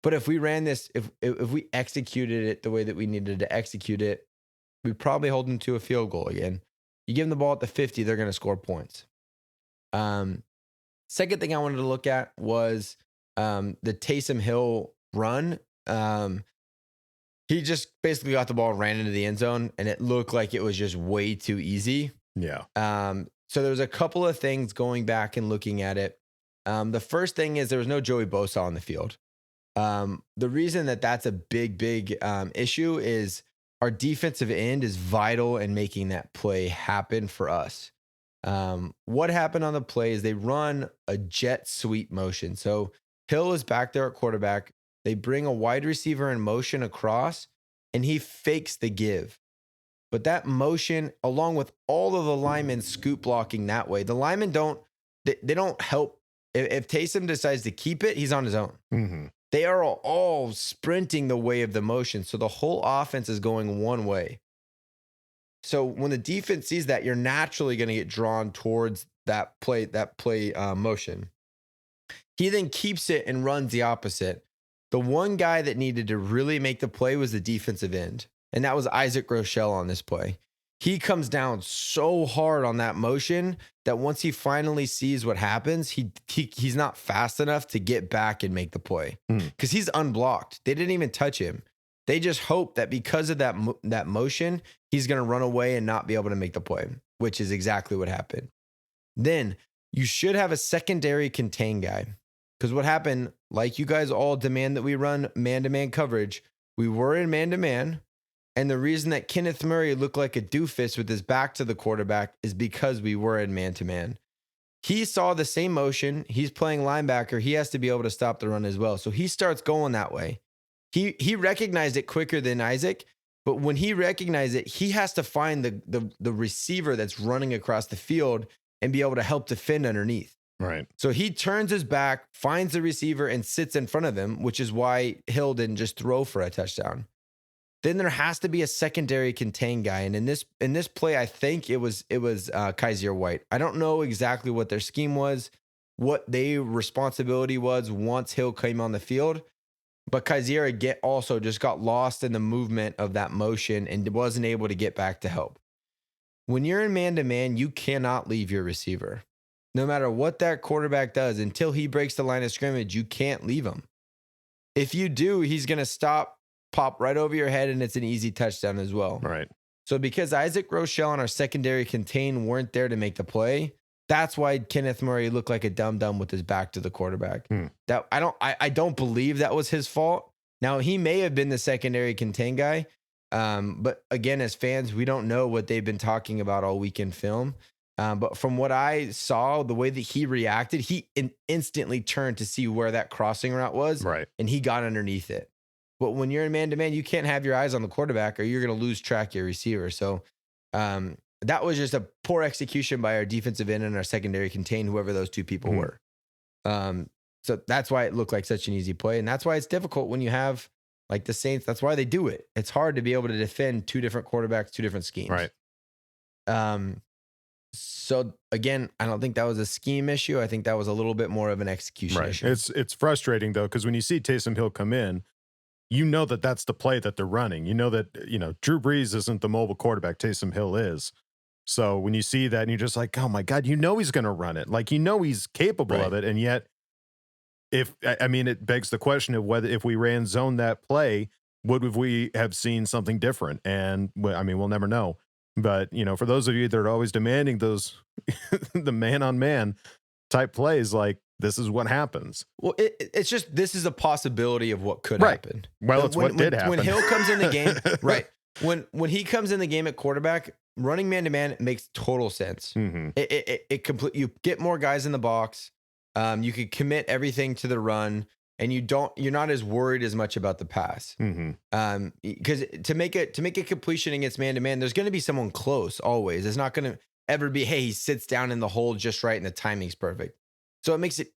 But if we ran this, if we executed it the way that we needed to execute it, we'd probably hold them to a field goal again. You give them the ball at the 50, they're going to score points. Second thing I wanted to look at was the Taysom Hill run. He just basically got the ball, ran into the end zone, and it looked like it was just way too easy. Yeah. So there was a couple of things going back and looking at it. The first thing is there was no Joey Bosa on the field. The reason that's a big issue is our defensive end is vital in making that play happen for us. What happened on the play is they run a jet sweep motion. So Hill is back there at quarterback. They bring a wide receiver in motion across, and he fakes the give. But that motion, along with all of the linemen scoop blocking that way, the linemen don't help. If Taysom decides to keep it, he's on his own. Mm-hmm. They are all sprinting the way of the motion. So the whole offense is going one way. So when the defense sees that, you're naturally going to get drawn towards that play motion. He then keeps it and runs the opposite. The one guy that needed to really make the play was the defensive end. And that was Isaac Rochelle on this play. He comes down so hard on that motion that once he finally sees what happens, he's not fast enough to get back and make the play because he's unblocked. They didn't even touch him. They just hope that because of that motion, he's going to run away and not be able to make the play, which is exactly what happened. Then you should have a secondary contain guy because what happened, like you guys all demand that we run man-to-man coverage, we were in man-to-man. And the reason that Kenneth Murray looked like a doofus with his back to the quarterback is because we were in man-to-man. He saw the same motion. He's playing linebacker. He has to be able to stop the run as well. So he starts going that way. He recognized it quicker than Isaac, but when he recognized it, he has to find the receiver that's running across the field and be able to help defend underneath. Right. So he turns his back, finds the receiver, and sits in front of him, which is why Hill didn't just throw for a touchdown. Then there has to be a secondary contain guy. And in this play, I think it was Kaiser White. I don't know exactly what their scheme was, what their responsibility was once Hill came on the field. But Kaiser also just got lost in the movement of that motion and wasn't able to get back to help. When you're in man-to-man, you cannot leave your receiver. No matter what that quarterback does, until he breaks the line of scrimmage, you can't leave him. If you do, he's going to stop, pop right over your head, and it's an easy touchdown as well. Right. So because Isaac Rochelle and our secondary contain weren't there to make the play, that's why Kenneth Murray looked like a dum-dum with his back to the quarterback. That I don't believe that was his fault. Now, he may have been the secondary contain guy, but again, as fans, we don't know what they've been talking about all week in film. But from what I saw, the way that he reacted, he instantly turned to see where that crossing route was, Right. and he got underneath it. But when you're in man-to-man, you can't have your eyes on the quarterback or you're going to lose track of your receiver. So that was just a poor execution by our defensive end and our secondary contain whoever those two people were. So that's why it looked like such an easy play. And that's why it's difficult when you have like the Saints. That's why they do it. It's hard to be able to defend two different quarterbacks, two different schemes. Right. So again, I don't think that was a scheme issue. I think that was a little bit more of an execution issue. It's frustrating though, because when you see Taysom Hill come in, you know that that's the play that they're running. You know that, Drew Brees isn't the mobile quarterback. Taysom Hill is. So when you see that and you're just like, oh my God, he's going to run it. Like, he's capable of it. And yet it begs the question of whether if we ran zone that play, would we have seen something different? And we'll never know. But, for those of you that are always demanding those, the man on man type plays, like, this is what happens. Well, it's just, this is a possibility of what could happen. Well, it's what did happen. When Hill comes in the game, right. When he comes in the game at quarterback, running man-to-man makes total sense. Mm-hmm. You get more guys in the box. You could commit everything to the run, and you're not as worried as much about the pass. Mm-hmm. Because to make a completion against man-to-man, there's going to be someone close always. It's not going to ever be, hey, he sits down in the hole just right and the timing's perfect. So it makes it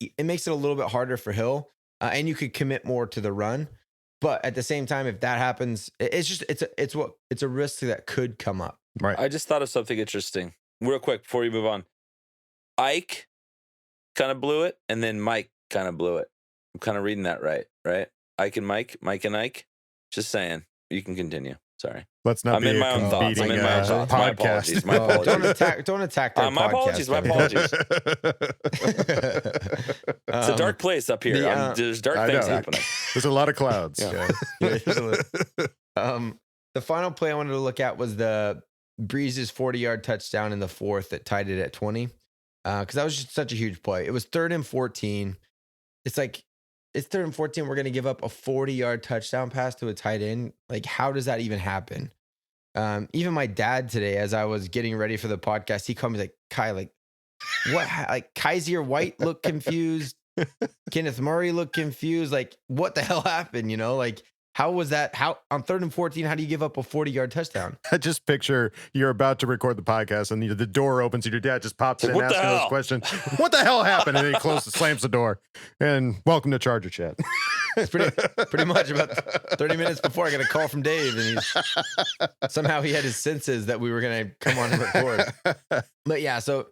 a little bit harder for Hill, and you could commit more to the run. But at the same time, if that happens, it's a risk that could come up. Right. I just thought of something interesting real quick before you move on. Ike kind of blew it, and then Mike kind of blew it. I'm kind of reading that right? Ike and Mike and Ike. Just saying. You can continue. Sorry. Let's not I'm be in my own thoughts. I'm in my own thoughts. My apologies. My apologies. Don't attack their my podcast. My apologies. It's a dark place up here. There's dark things happening. There's a lot of clouds. Yeah. The final play I wanted to look at was the Breeze's 40-yard touchdown in the fourth that tied it at 20. Because that was just such a huge play. It was 3rd and 14. It's 3rd and 14. We're going to give up a 40-yard touchdown pass to a tight end. Like, how does that even happen? Even my dad today, as I was getting ready for the podcast, he called me like, Kai, like, what? Like, Kaiser White looked confused. Kenneth Murray looked confused. Like, what the hell happened? Like, how was that? How on 3rd and 14, how do you give up a 40-yard touchdown? I just picture you're about to record the podcast and the door opens and your dad just pops in and asks those questions. What the hell happened? And then he slams the door. And welcome to Charger Chat. It's pretty much about 30 minutes before I got a call from Dave, and somehow he had his senses that we were going to come on and record. But yeah, so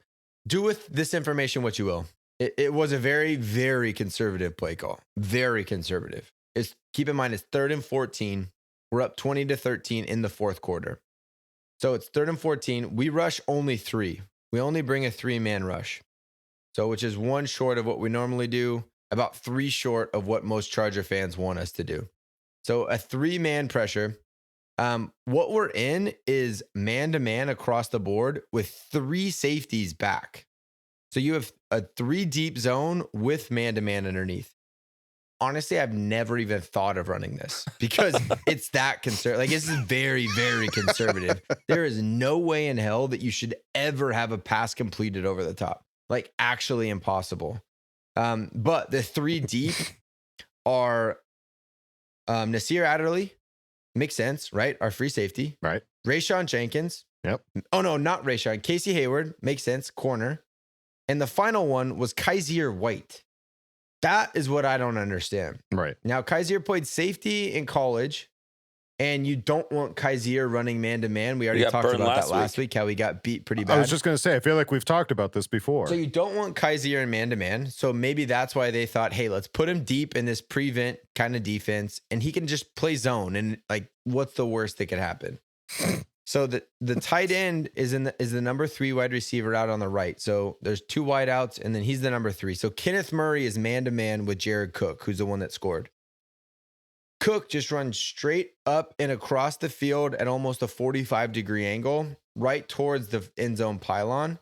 do with this information what you will. It was a very, very conservative play call. Very conservative. Keep in mind, it's 3rd and 14. We're up 20-13 in the fourth quarter. So it's 3rd and 14. We rush only 3. We only bring a 3-man rush. So which is 1 short of what we normally do, about 3 short of what most Charger fans want us to do. So a 3-man pressure. What we're in is man-to-man across the board with 3 safeties back. So you have a 3 deep zone with man-to-man underneath. Honestly, I've never even thought of running this because it's that conservative. Like, this is very, very conservative. There is no way in hell that you should ever have a pass completed over the top. Like, actually impossible. But the 3 deep are Nasir Adderley, makes sense, right? Our free safety. Right. Rayshawn Jenkins. Yep. Oh, no, not Rayshawn. Casey Hayward, makes sense, corner. And the final one was Kaiser White. That is what I don't understand. Right. Now, Kaiser played safety in college, and you don't want Kaiser running man-to-man. We already talked about that last week, how he got beat pretty bad. I was just going to say, I feel like we've talked about this before. So you don't want Kaiser in man-to-man. So maybe that's why they thought, hey, let's put him deep in this prevent kind of defense, and he can just play zone. And like, what's the worst that could happen? So the tight end is the number 3 wide receiver out on the right. So there's 2 wide outs, and then he's the number 3. So Kenneth Murray is man-to-man with Jared Cook, who's the one that scored. Cook just runs straight up and across the field at almost a 45-degree angle, right towards the end zone pylon.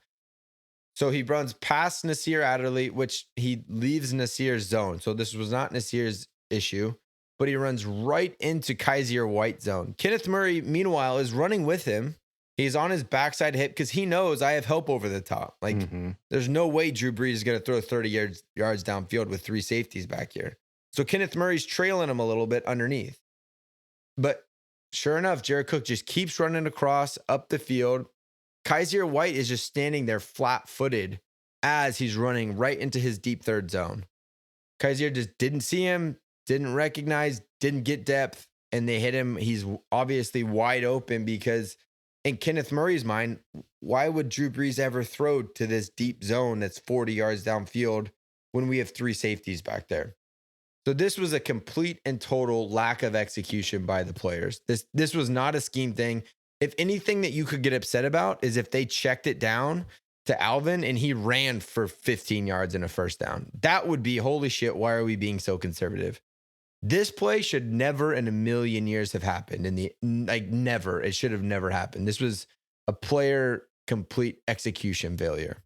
So he runs past Nasir Adderley, which he leaves Nasir's zone. So this was not Nasir's issue, but he runs right into Kaiser White zone. Kenneth Murray, meanwhile, is running with him. He's on his backside hip because he knows I have help over the top. Like, there's no way Drew Brees is going to throw 30 yards downfield with 3 safeties back here. So Kenneth Murray's trailing him a little bit underneath. But sure enough, Jared Cook just keeps running across up the field. Kaiser White is just standing there flat-footed as he's running right into his deep third zone. Kaiser just didn't see him, didn't recognize, didn't get depth, and they hit him. He's obviously wide open because in Kenneth Murray's mind, why would Drew Brees ever throw to this deep zone that's 40 yards downfield when we have 3 safeties back there? So this was a complete and total lack of execution by the players. This was not a scheme thing. If anything that you could get upset about is if they checked it down to Alvin and he ran for 15 yards and a first down. That would be, holy shit, why are we being so conservative? This play should never in a million years have happened. Never. It should have never happened. This was a player complete execution failure.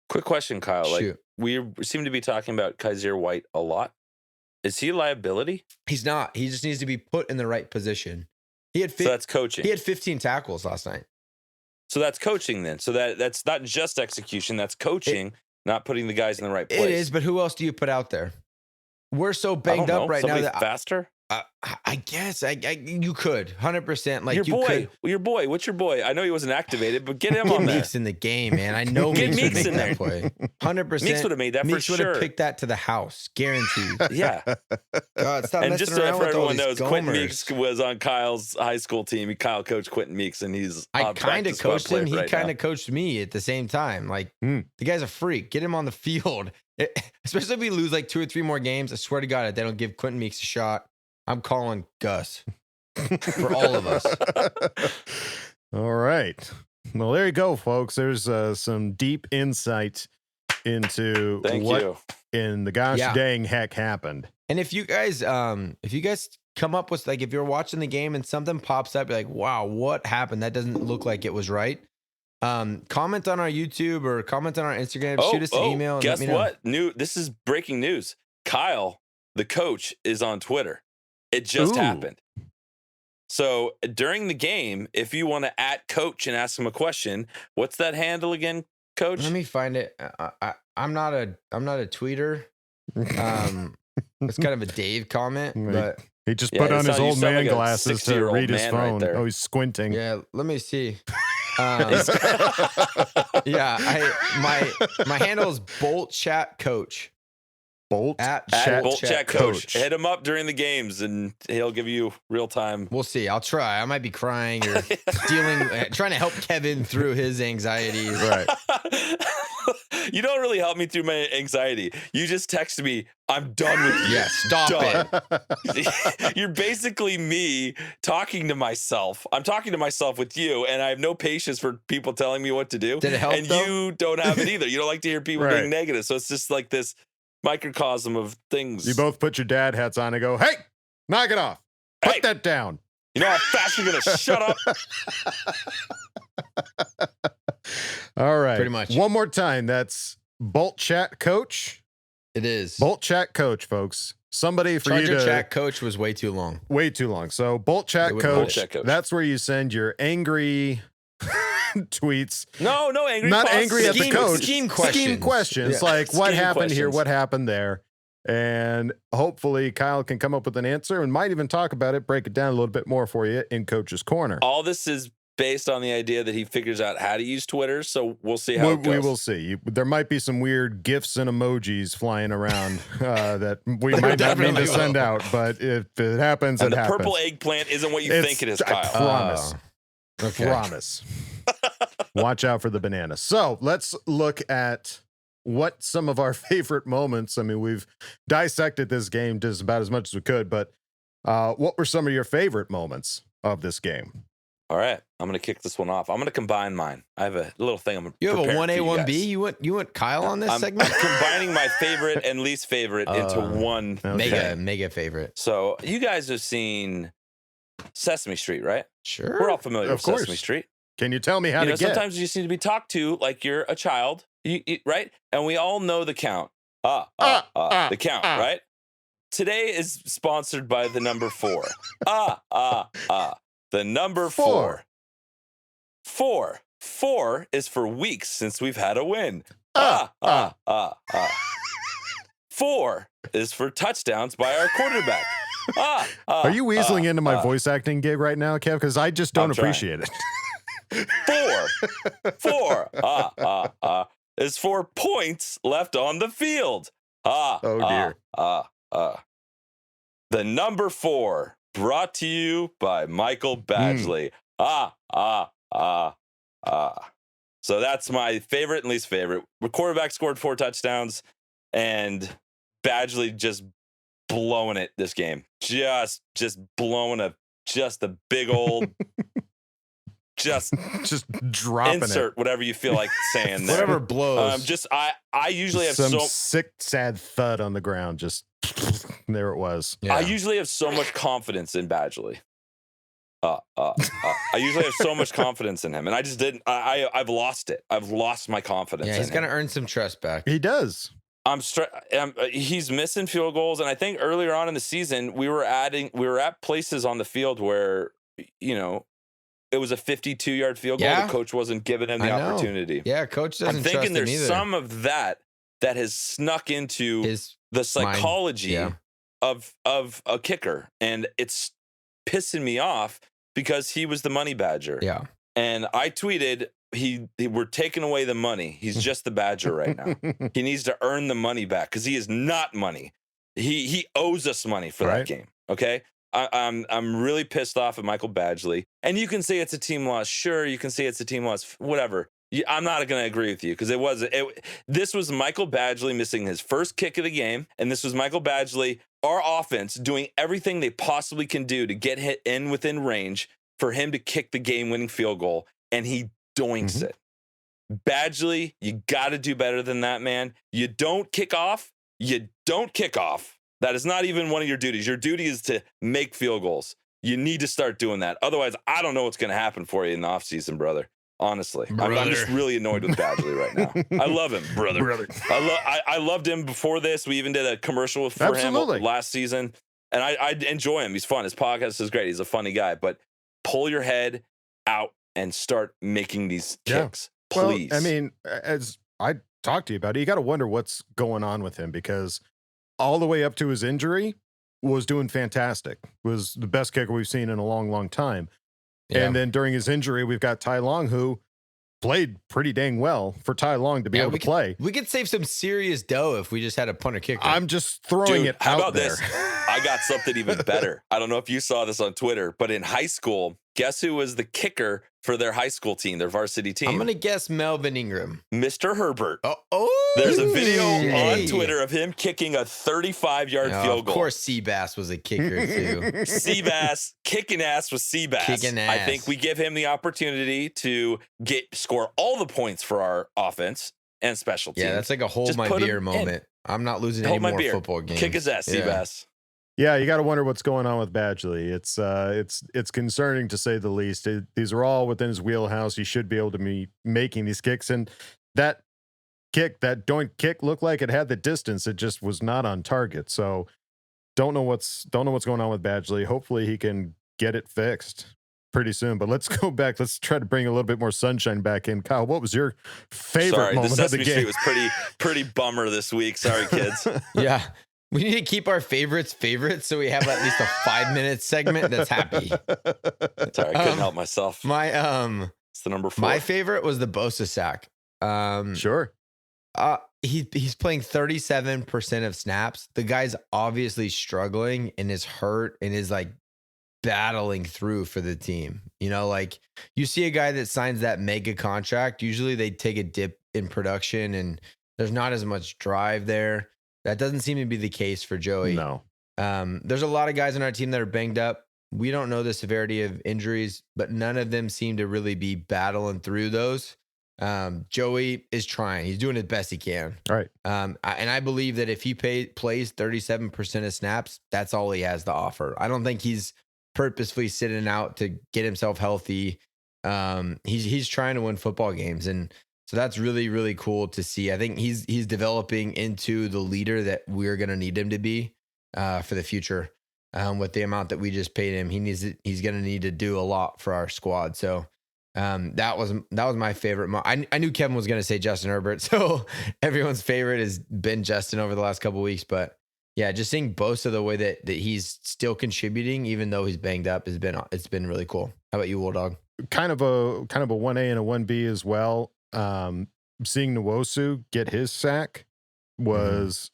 Quick question, Kyle. Shoot. We seem to be talking about Kaiser White a lot. Is he a liability? He's not. He just needs to be put in the right position. So that's coaching. He had 15 tackles last night. So that's coaching then. So that's not just execution. That's coaching, not putting the guys in the right place. It is, but who else do you put out there? We're so banged up right Somebody now that faster. I guess you could 100%. Like your boy. What's your boy? I know he wasn't activated, but get him get on there. Meeks in the game, man. I know Get Meeks would Meeks make in that there. play. 100%. Meeks would have made that Meeks for would have sure. picked that to the house, guaranteed. Yeah. God, stop And messing just so around for with all everyone these knows, Quentin gomers. Meeks was on Kyle's high school team. Kyle coached Quentin Meeks, and he's I on kind of practice squad coached player him. He right kind now. of coached me at the same time. Like, the guy's a freak. Get him on the field. Especially if we lose like 2 or 3 more games. I swear to God, if they don't give Quentin Meeks a shot, I'm calling Gus for all of us. All right. Well, there you go, folks. There's some deep insight into Thank what you. in the gosh Yeah. dang heck happened. And if you guys come up with, like, if you're watching the game and something pops up, you're like, wow, what happened? That doesn't look like it was right. Comment on our YouTube or comment on our Instagram. Shoot us an email. And Guess let me know. what? This is breaking news. Kyle, the coach, is on Twitter. It just Ooh. happened. So during the game, if you want to @coach and ask him a question, what's that handle again, Coach? Let me find it. I'm not a tweeter. It's kind of a Dave comment, but He just Yeah, put it on his sound- you old sound man like a glasses to 60-year-old read his man right phone. there. Oh, he's squinting. yeah, let me see. Yeah, my handle is Bolt Chat Coach. Bolt At Chat Bolt Chat Coach. Coach. Hit him up during the games, and he'll give you real time. We'll see. I'll try. I might be crying or trying to help Kevin through his anxieties. Right. You don't really help me through my anxiety. You just text me, I'm done with you. Yeah, stop Done. it. You're basically me talking to myself. I'm talking to myself with you, and I have no patience for people telling me what to do. Did it help, And though? you don't have it either. You don't like to hear people Right. being negative. So it's just like this microcosm of things. You both put your dad hats on and go, hey, knock it off. Put Hey. that down. You know how fast you're going to shut up? All right. Pretty much. One more time. That's Bolt Chat Coach. It is. Bolt Chat Coach, folks. Somebody for Charger you to Chat Coach was way too long. way too long. So Bolt Chat They wouldn't Coach, Bolt Chat Coach. that's where you send your angry tweets. No angry. Not thoughts. angry at the Scheme- coach. scheme Scheme questions. Yeah. Like what Scheme happened here? questions. What happened there? And hopefully Kyle can come up with an answer and might even talk about it, break it down a little bit more for you in Coach's Corner. All this is based on the idea that he figures out how to use Twitter. So we'll see how We, it goes. we will see. There might be some weird GIFs and emojis flying around that we might not mean definitely to send will. out, but if it happens, And it the happens. purple eggplant isn't what you It's- think it is, I Kyle. promise. Okay. Promise. Watch out for the banana. So let's look at what some of our favorite moments. I mean, we've dissected this game just about as much as we could, but what were some of your favorite moments of this game? All right, I'm going to kick this one off. I'm going to combine mine. I have a little thing I'm You have a preparing 1A, for 1B? guys. You went Kyle on this I'm segment? combining my favorite and least favorite into one. Okay. Mega favorite. So you guys have seen Sesame Street, right? Sure. We're all familiar Of with course. Sesame Street. Can you tell me how You know, to get? sometimes you just need to be talked to like you're a child, right? And we all know the count. The count, right? Today is sponsored by the number 4. The number 4. 4. 4 is for weeks since we've had a win. 4 is for touchdowns by our quarterback. Are you weaseling into my voice acting gig right now, Kev? Because I just don't appreciate it. 4 is for points left on the field. Oh, dear. The number 4 brought to you by Michael Badgley. So that's my favorite and least favorite. The quarterback scored 4 touchdowns, and Badgley just blowing it this game. Just blowing a big old just dropping insert whatever you feel like saying there. Whatever blows. I usually have some sick, sad thud on the ground. Just there it was. Yeah. I usually have so much confidence in Badgley. I usually have so much confidence in him, and I just didn't. I've lost it. I've lost my confidence. Yeah, he's in gonna him. earn some trust back. He does. He's missing field goals, and I think earlier on in the season we were at places on the field where it was a 52-yard field goal. Yeah. The coach wasn't giving him the I know. opportunity. Yeah, coach doesn't I'm trust thinking him there's either. some of that has snuck into His the psychology yeah. of a kicker, and it's pissing me off because he was the money badger. Yeah. And I tweeted, we're taking away the money. He's just the badger right now. He needs to earn the money back because he is not money. He owes us money for that game. Okay. I'm really pissed off at Michael Badgley. And you can say it's a team loss. Sure, you can say it's a team loss. Whatever. I'm not going to agree with you because this was Michael Badgley missing his first kick of the game, and this was Michael Badgley, our offense, doing everything they possibly can do to get hit in within range for him to kick the game-winning field goal, and he doinks it. Badgley, you got to do better than that, man. You don't kick off. You don't kick off. That is not even one of your duties. Your duty is to make field goals. You need to start doing that. Otherwise, I don't know what's going to happen for you in the offseason, brother. Honestly, I'm just really annoyed with Badgley right now. I love him, brother. I loved him before this. We even did a commercial for him last season, and I enjoy him. He's fun. His podcast is great. He's a funny guy. But pull your head out and start making these kicks, please. Well, I mean, as I talked to you about it, you got to wonder what's going on with him because all the way up to his injury was doing fantastic. Was the best kicker we've seen in a long, long time. Yeah. And then during his injury, we've got Tai Long, who played pretty dang well for Tai Long to be able to play. We could save some serious dough if we just had a punter kicker. I'm just throwing it how out about there. This? I got something even better. I don't know if you saw this on Twitter, but in high school, guess who was the kicker for their high school team, their varsity team? I'm going to guess Melvin Ingram. Mr. Herbert. Oh, there's a video on Twitter of him kicking a 35-yard field goal. Of course, Seabass was a kicker, too. Seabass, kicking ass with Seabass. Kicking ass. I think we give him the opportunity to score all the points for our offense and special teams. Yeah, that's like a hold my beer moment. I'm not losing any more football games. Kick his ass, Seabass. Yeah, you got to wonder what's going on with Badgley. It's concerning to say the least. These are all within his wheelhouse. He should be able to be making these kicks, and that doink kick looked like it had the distance. It just was not on target. So don't know what's going on with Badgley. Hopefully he can get it fixed pretty soon. But let's go back. Let's try to bring a little bit more sunshine back in. Kyle, what was your favorite moment of the game? Was pretty bummer this week. Sorry, kids. Yeah. We need to keep our favorites so we have at least a 5-minute segment that's happy. Sorry, I couldn't help myself. It's the number 4. My favorite was the Bosa sack. Sure. He's playing 37% of snaps. The guy's obviously struggling and is hurt and is like battling through for the team. Like you see a guy that signs that mega contract, usually they take a dip in production and there's not as much drive there. That doesn't seem to be the case for Joey. No. There's a lot of guys on our team that are banged up. We don't know the severity of injuries, but none of them seem to really be battling through those. Joey is trying. He's doing as best he can. All right. And I believe that if he plays 37% of snaps, that's all he has to offer. I don't think he's purposefully sitting out to get himself healthy. He's trying to win football games, and so that's really, really cool to see. I think he's developing into the leader that we're going to need him to be for the future. With the amount that we just paid him, he's going to need to do a lot for our squad. So That was my favorite. I knew Kevin was going to say Justin Herbert, so everyone's favorite has been Justin over the last couple of weeks. But yeah, just seeing Bosa the way that he's still contributing, even though he's banged up, it's been really cool. How about you, Wool Dog? Kind of a 1A and a 1B as well. Seeing Nwosu get his sack was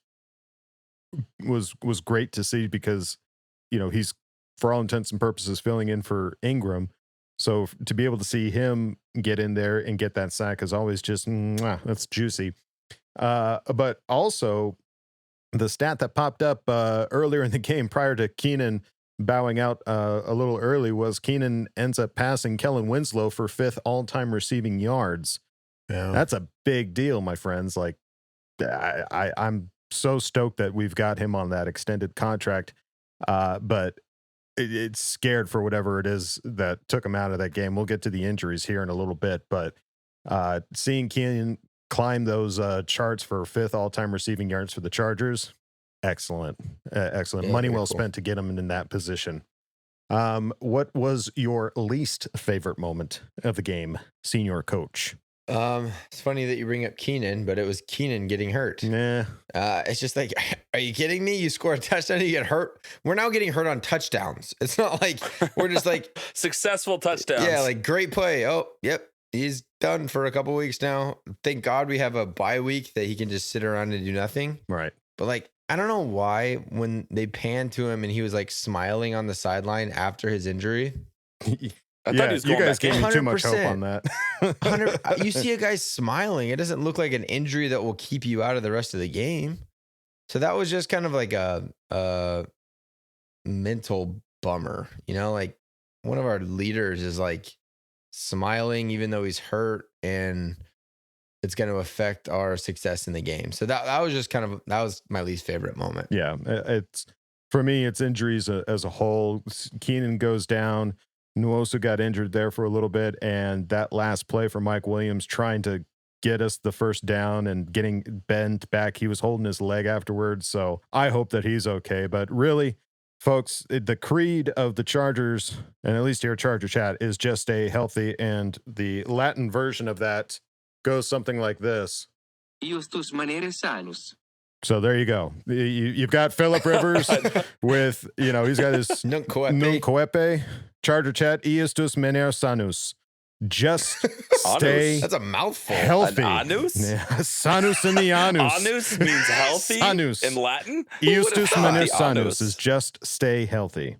great to see because he's, for all intents and purposes, filling in for Ingram. So to be able to see him get in there and get that sack is always just that's juicy. But also the stat that popped up earlier in the game prior to Keenan bowing out a little early was Keenan ends up passing Kellen Winslow for 5th all-time receiving yards. Yeah. That's a big deal, my friends. Like I'm so stoked that we've got him on that extended contract. But it's scared for whatever it is that took him out of that game. We'll get to the injuries here in a little bit, but seeing Keenan climb those charts for 5th all-time receiving yards for the Chargers, excellent. Excellent. Yeah, Money very well cool. spent to get him in that position. What was your least favorite moment of the game, senior coach? It's funny that you bring up Keenan, but it was Keenan getting hurt. Nah. It's just like, are you kidding me? You score a touchdown, you get hurt. We're now getting hurt on touchdowns. It's not like we're just like successful touchdowns. Yeah, like great play. Oh, yep. He's done for a couple weeks now. Thank God we have a bye week that he can just sit around and do nothing. Right. But like, I don't know why when they panned to him and he was like smiling on the sideline after his injury. I thought he was you going guys back gave in. me too much hope 100%. on that. You see a guy smiling. It doesn't look like an injury that will keep you out of the rest of the game. So that was just kind of like a mental bummer, like one of our leaders is like smiling even though he's hurt and it's going to affect our success in the game. So that was just that was my least favorite moment. Yeah, it's for me, it's injuries as a whole. Keenan goes down. Nwosu got injured there for a little bit, and that last play for Mike Williams trying to get us the first down and getting bent back, he was holding his leg afterwards. So I hope that he's okay. But really, folks, the creed of the Chargers, and at least here Charger Chat, is just stay healthy. And the Latin version of that goes something like this. Iustus manere sanus. So there you go. You've got Phillip Rivers with, he's got his Nunc coepe. Charger Chat, iustus menere sanus. Just stay That's a mouthful. healthy. An anus? Yeah. Sanus in the anus. Anus means healthy Sanus. in Latin? Who would've Iustus thought menere the sanus anus? is just stay healthy.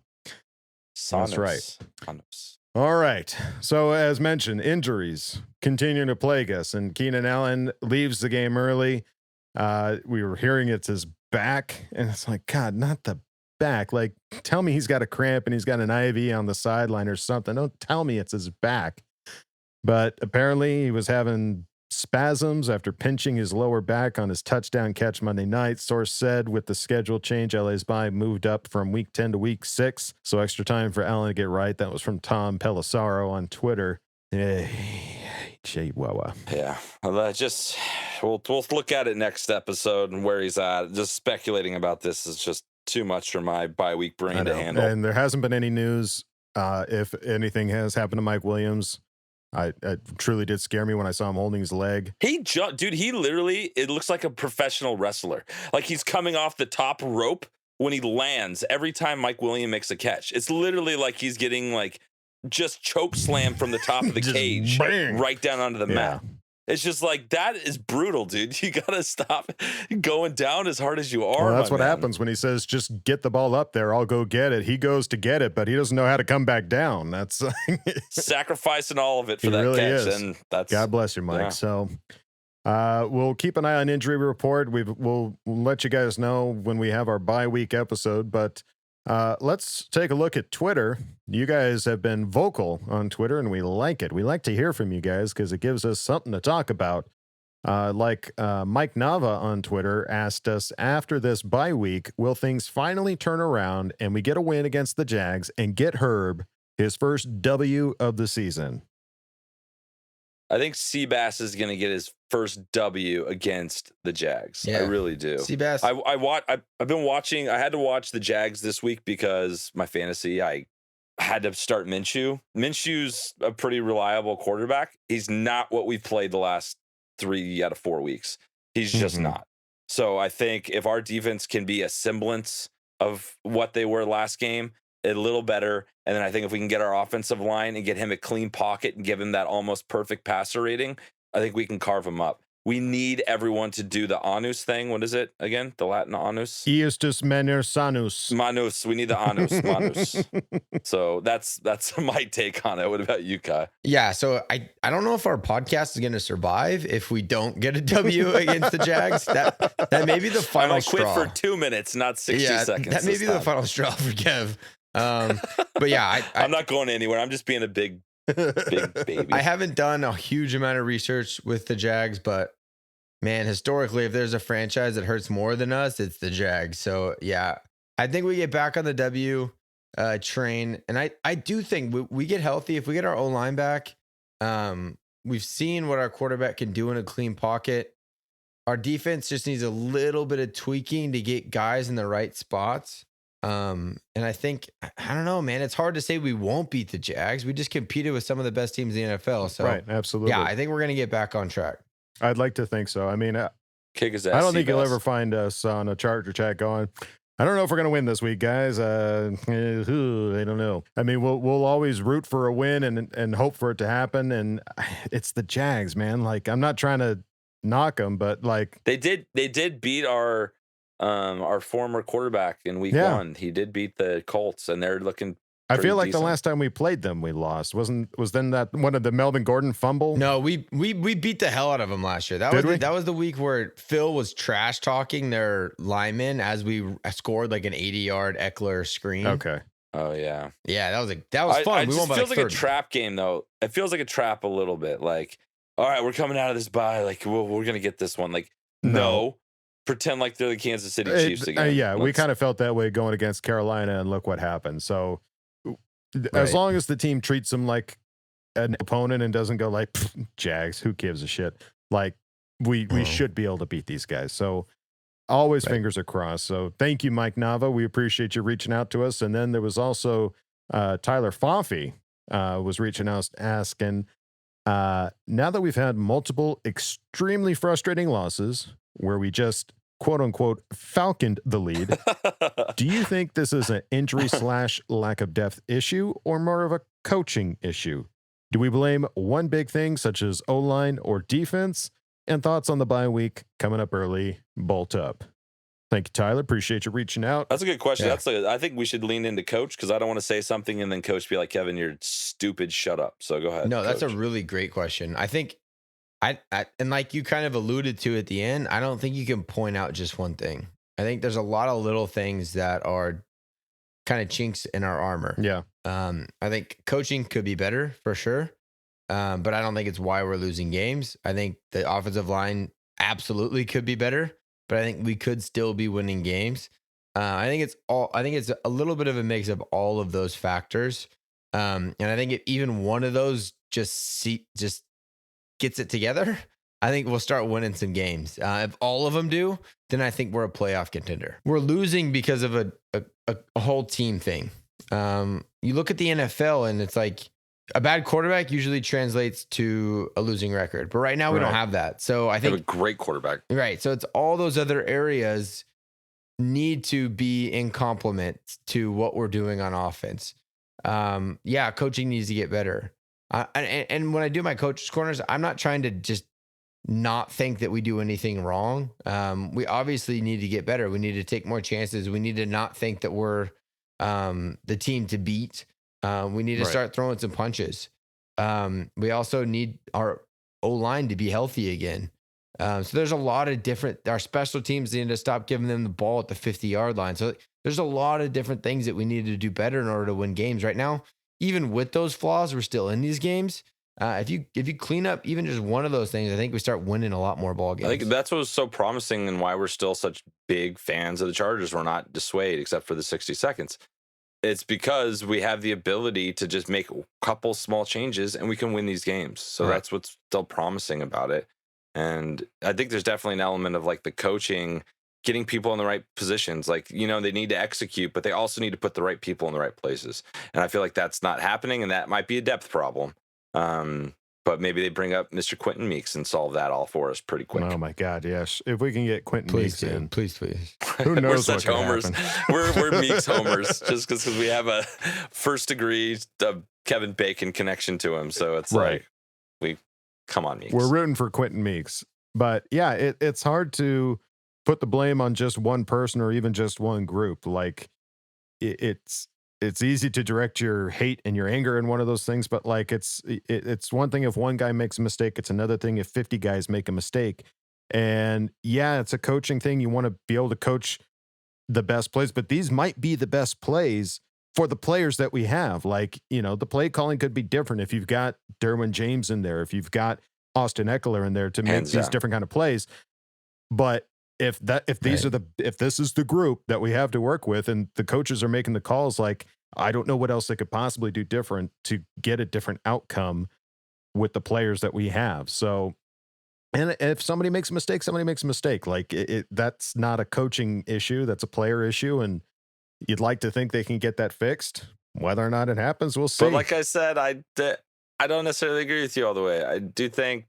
That's right. Anus. All right. So as mentioned, injuries continue to plague us, and Keenan Allen leaves the game early. We were hearing it's his back, and it's like, God, not the back. Like, tell me he's got a cramp and he's got an IV on the sideline or something. Don't tell me it's his back. But apparently he was having spasms after pinching his lower back on his touchdown catch Monday night. Source said with the schedule change, LA's bye moved up from week 10 to week 6. So extra time for Allen to get right. That was from Tom Pelissaro on Twitter. Chihuahua. Yeah. We'll look at it next episode and where he's at. Just speculating about this is just too much for my bye week brain to handle. And there hasn't been any news if anything has happened to Mike Williams. It truly did scare me when I saw him holding his leg. Dude, he literally, it looks like a professional wrestler. Like he's coming off the top rope when he lands every time Mike Williams makes a catch. It's literally like he's getting like just choke slam from the top of the cage bang. right down onto the mat. It's just like, that is brutal, dude. You got to stop going down as hard as you are. Well, that's what happens when he says, just get the ball up there. I'll go get it. He goes to get it, but he doesn't know how to come back down. That's sacrificing all of it for He that really catch. is. And that's God bless you, Mike. Yeah. So we'll keep an eye on injury report. We'll let you guys know when we have our bye week episode, but let's take a look at Twitter. You guys have been vocal on Twitter, and we like it. We like to hear from you guys because it gives us something to talk about. Mike Nava on Twitter asked us, after this bye week, will things finally turn around and we get a win against the Jags and get Herb his first W of the season? I think Seabass is going to get his first W against the Jags. Yeah. I really do. Seabass. I've been watching. I had to watch the Jags this week because my fantasy. I had to start Minshew. Minshew's a pretty reliable quarterback. He's not what we've played the last 3 out of 4 weeks. He's just not. So I think if our defense can be a semblance of what they were last game, a little better, and then I think if we can get our offensive line and get him a clean pocket and give him that almost perfect passer rating, I think we can carve him up. We need everyone to do the anus thing. What is it again? The Latin anus? Iustus manus sanus. Manus. We need the anus. Manus. So that's my take on it. What about you, Kai? Yeah, so I don't know if our podcast is going to survive if we don't get a W against the Jags. That may be the final I quit straw. for 2 minutes, not 60 seconds. That may be the final straw for Kev. But yeah, I'm not going anywhere. I'm just being a big baby. I haven't done a huge amount of research with the Jags, but man, historically, if there's a franchise that hurts more than us, it's the Jags. So yeah, I think we get back on the W train, and I do think we get healthy if we get our O-line back. We've seen what our quarterback can do in a clean pocket. Our defense just needs a little bit of tweaking to get guys in the right spots. And I think, I don't know, man, it's hard to say we won't beat the Jags. We just competed with some of the best teams in the NFL. So Right, absolutely. yeah, I think we're going to get back on track. I'd like to think so. I mean, Kick his ass. I don't think you'll Seabass. ever find us on a Charger chat going, I don't know if we're going to win this week, guys. I don't know. I mean, we'll always root for a win and hope for it to happen. And it's the Jags, man. Like, I'm not trying to knock them, but like They did beat our former quarterback in week 1. He did beat the Colts, and they're looking. I feel like decent. the last time we played them, we lost. Was then that one of the Melvin Gordon fumble? No, we beat the hell out of them last year. That was the week where Phil was trash talking their linemen as we scored like an 80-yard Eckler screen. Okay. Oh yeah. Yeah, that was fun. We won by feels like like 30. a trap game though. It feels like a trap a little bit. Like, all right, we're coming out of this bye. Like, we're gonna get this one. Like, no. Pretend like they're the Kansas City Chiefs again. Yeah, we kind of felt that way going against Carolina, and look what happened. So, as long as the team treats them like an opponent and doesn't go like Jags, who gives a shit? Like we should be able to beat these guys. So, always fingers are crossed. So, thank you, Mike Nava. We appreciate you reaching out to us. And then there was also Tyler Foffey was reaching out asking, now that we've had multiple extremely frustrating losses where we just quote unquote falconed the lead, do you think this is an injury / lack of depth issue or more of a coaching issue? Do we blame one big thing such as O-line or defense? And thoughts on the bye week coming up early, bolt up. Thank you, Tyler. Appreciate you reaching out. That's a good question. Yeah. I think we should lean into coach because I don't want to say something and then coach be like, Kevin, you're stupid. Shut up. So go ahead. No, that's a coach. really great question. I think I and like you kind of alluded to at the end, I don't think you can point out just one thing. I think there's a lot of little things that are kind of chinks in our armor. Yeah. I think coaching could be better for sure. But I don't think it's why we're losing games. I think the offensive line absolutely could be better, but I think we could still be winning games. I think it's a little bit of a mix of all of those factors. And I think if even one of those just gets it together, I think we'll start winning some games. If all of them do, then I think we're a playoff contender. We're losing because of a whole team thing. You look at the NFL and it's like a bad quarterback usually translates to a losing record. But right now we don't have that. So I We have think a great quarterback. right. So it's all those other areas need to be in complement to what we're doing on offense. Yeah, coaching needs to get better. And when I do my coach's corners, I'm not trying to just not think that we do anything wrong. We obviously need to get better. We need to take more chances. We need to not think that we're the team to beat. We need to start throwing some punches. We also need our O-line to be healthy again. So there's a lot of our special teams need to stop giving them the ball at the 50-yard line. So there's a lot of different things that we need to do better in order to win games. Right now, even with those flaws, we're still in these games. If you clean up even just one of those things, I think we start winning a lot more ball games. I think that's what was so promising and why we're still such big fans of the Chargers. We're not dissuaded except for the 60 seconds. It's because we have the ability to just make a couple small changes and we can win these games. So that's what's still promising about it. And I think there's definitely an element of like the coaching getting people in the right positions. Like, they need to execute, but they also need to put the right people in the right places. And I feel like that's not happening, and that might be a depth problem. But maybe they bring up Mr. Quentin Meeks and solve that all for us pretty quick. Oh my God, yes! If we can get Quentin Please Meeks in, please. who knows We're what such could homers. happen. We're Meeks homers just because we have a first degree Kevin Bacon connection to him. So it's Right. like, come on, Meeks. We're rooting for Quentin Meeks, but yeah, it's hard to put the blame on just one person or even just one group. Like it's easy to direct your hate and your anger in one of those things, but like it's one thing if one guy makes a mistake, it's another thing if 50 guys make a mistake. And yeah, it's a coaching thing. You want to be able to coach the best plays, but these might be the best plays for the players that we have. Like, the play calling could be different if you've got Derwin James in there, if you've got Austin Eckler in there to make these different kind of plays. But if this is the group that we have to work with and the coaches are making the calls, like, I don't know what else they could possibly do different to get a different outcome with the players that we have. So, and if somebody makes a mistake, somebody makes a mistake. Like that's not a coaching issue. That's a player issue. And you'd like to think they can get that fixed. Whether or not it happens, we'll see. But like I said, I don't necessarily agree with you all the way. I do think,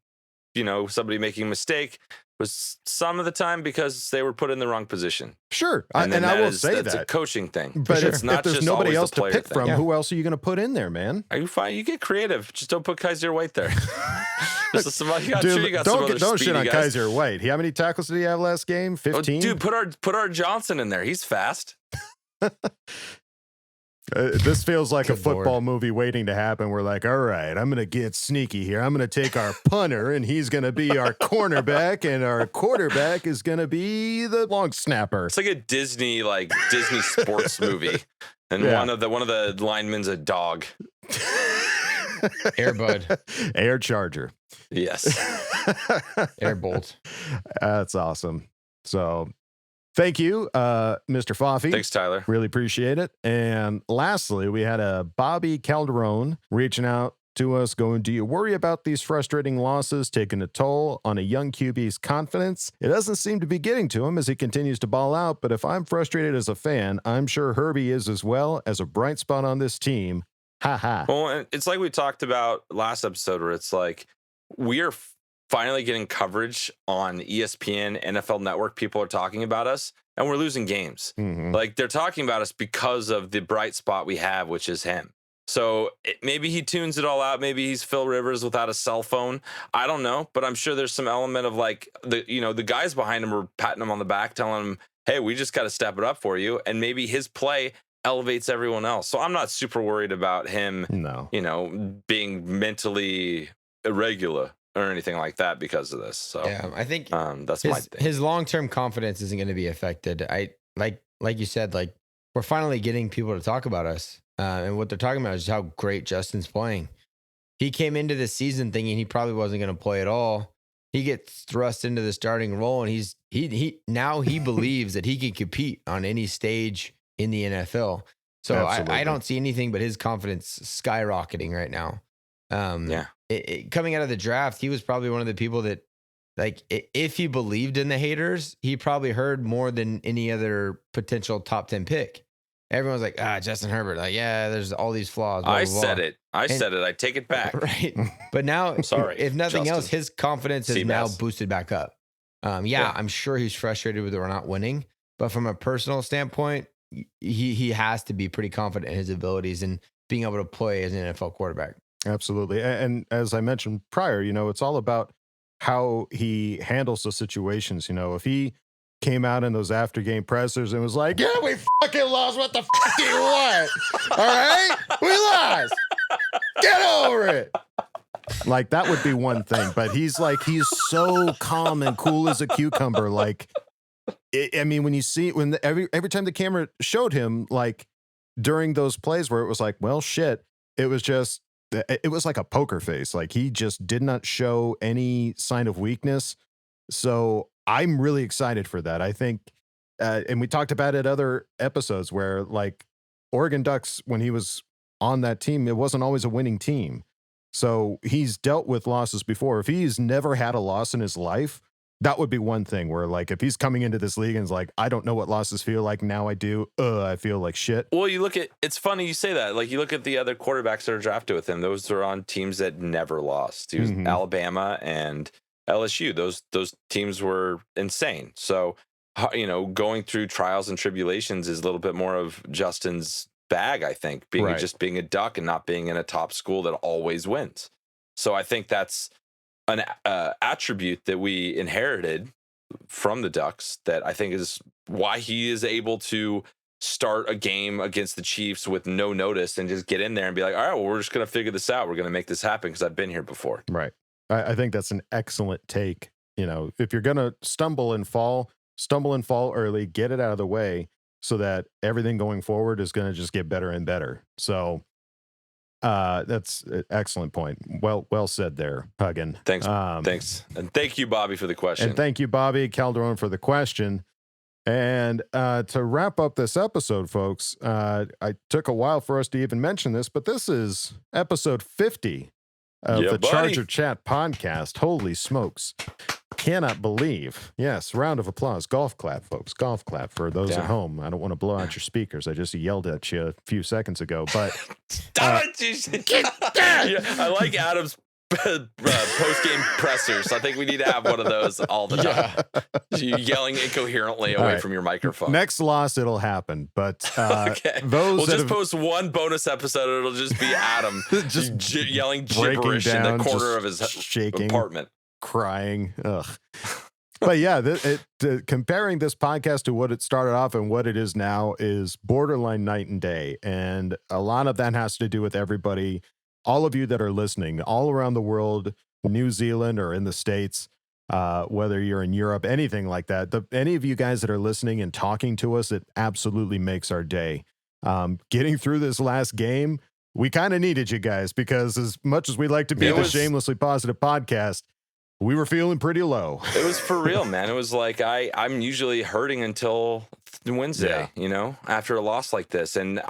somebody making a mistake was some of the time because they were put in the wrong position. Sure. And I will say that's a coaching thing. But it's not if there's just nobody else the to pick thing. from, who else are you going to put in there, man? Are you fine? You get creative. Just don't put Kaiser White there. Dude, don't shit on Kaiser White. How many tackles did he have last game? 15? Dude, put our Johnson in there. He's fast. This feels like a football movie waiting to happen. We're like, all right, I'm going to get sneaky here. I'm going to take our punter, and he's going to be our cornerback, and our quarterback is going to be the long snapper. It's like a Disney sports movie, and one of the linemen's a dog. Airbud. Air Charger. Yes. Airbolt. That's awesome. So thank you, Mr. Foffy. Thanks, Tyler. Really appreciate it. And lastly, we had a Bobby Calderon reaching out to us going, do you worry about these frustrating losses taking a toll on a young QB's confidence? It doesn't seem to be getting to him as he continues to ball out, but if I'm frustrated as a fan, I'm sure Herbie is as well. As a bright spot on this team. Ha ha. Well, it's like we talked about last episode where it's like we are finally getting coverage on ESPN, NFL Network. People are talking about us and we're losing games. Mm-hmm. Like they're talking about us because of the bright spot we have, which is him. So maybe he tunes it all out. Maybe he's Phil Rivers without a cell phone. I don't know, but I'm sure there's some element of like the guys behind him are patting him on the back, telling him, hey, we just got to step it up for you. And maybe his play elevates everyone else. So I'm not super worried about him, being mentally irregular or anything like that because of this. So yeah, I think that's my thing. His long-term confidence isn't going to be affected. I like you said, like we're finally getting people to talk about us. And what they're talking about is how great Justin's playing. He came into this season thinking he probably wasn't going to play at all. He gets thrust into the starting role, and he now believes that he can compete on any stage in the NFL. So I don't see anything but his confidence skyrocketing right now. Coming out of the draft, he was probably one of the people that, like, if he believed in the haters, he probably heard more than any other potential top 10 pick. Everyone's like, Justin Herbert. Like, yeah, there's all these flaws. Blah, blah, blah. said it. I take it back. Right. But now, I'm sorry, if nothing Justin. else, his confidence is now boosted back up. I'm sure he's frustrated with we're not winning. But from a personal standpoint, he has to be pretty confident in his abilities and being able to play as an NFL quarterback. Absolutely. And as I mentioned prior, it's all about how he handles the situations. If he came out in those after game pressers and was like, yeah, we fucking lost. What the fuck do you want? All right, we lost. Get over it. Like that would be one thing, but he's so calm and cool as a cucumber. Like, when every time the camera showed him, like during those plays where it was like, well, shit, it was like a poker face. Like he just did not show any sign of weakness. So I'm really excited for that. I think, and we talked about it other episodes where like Oregon Ducks, when he was on that team, it wasn't always a winning team. So he's dealt with losses before. If he's never had a loss in his life, that would be one thing where, like, if he's coming into this league and is like, I don't know what losses feel like, now I do. I feel like shit. Well, you look at, it's funny you say that. Like, you look at the other quarterbacks that are drafted with him. Those are on teams that never lost. He was Alabama and LSU. Those teams were insane. So, you know, going through trials and tribulations is a little bit more of Justin's bag, I think, just being a duck and not being in a top school that always wins. So I think that's an attribute that we inherited from the Ducks that I think is why he is able to start a game against the Chiefs with no notice and just get in there and be like, all right, well, we're just going to figure this out. We're going to make this happen because I've been here before. Right. I think that's an excellent take. You know, if you're going to stumble and fall early, get it out of the way so that everything going forward is going to just get better and better. So that's an excellent point. Well said there, Huggin. Thanks. And thank you, Bobby, for the question. And thank you, Bobby Calderon, for the question. And to wrap up this episode, folks, I took a while for us to even mention this, but this is episode 50 of the Charger Chat podcast. Holy smokes. Cannot believe. Yes, round of applause. Golf clap, folks. Golf clap for those at home. I don't want to blow out your speakers. I just yelled at you a few seconds ago, but yeah, I like Adam's post-game pressers. I think we need to have one of those all the time. You yelling incoherently away from your microphone. Next loss, it'll happen. But okay. We'll just post one bonus episode. It'll just be Adam just yelling gibberish in the corner of his apartment. Crying. Ugh. But yeah, comparing this podcast to what it started off and what it is now is borderline night and day. And a lot of that has to do with everybody, all of you that are listening, all around the world, New Zealand or in the States, whether you're in Europe, anything like that. Any of you guys that are listening and talking to us, it absolutely makes our day. Getting through this last game, we kind of needed you guys because as much as we like to be the Shamelessly Positive podcast, we were feeling pretty low. It was for real, man. It was like I'm usually hurting until Wednesday, you know, after a loss like this. And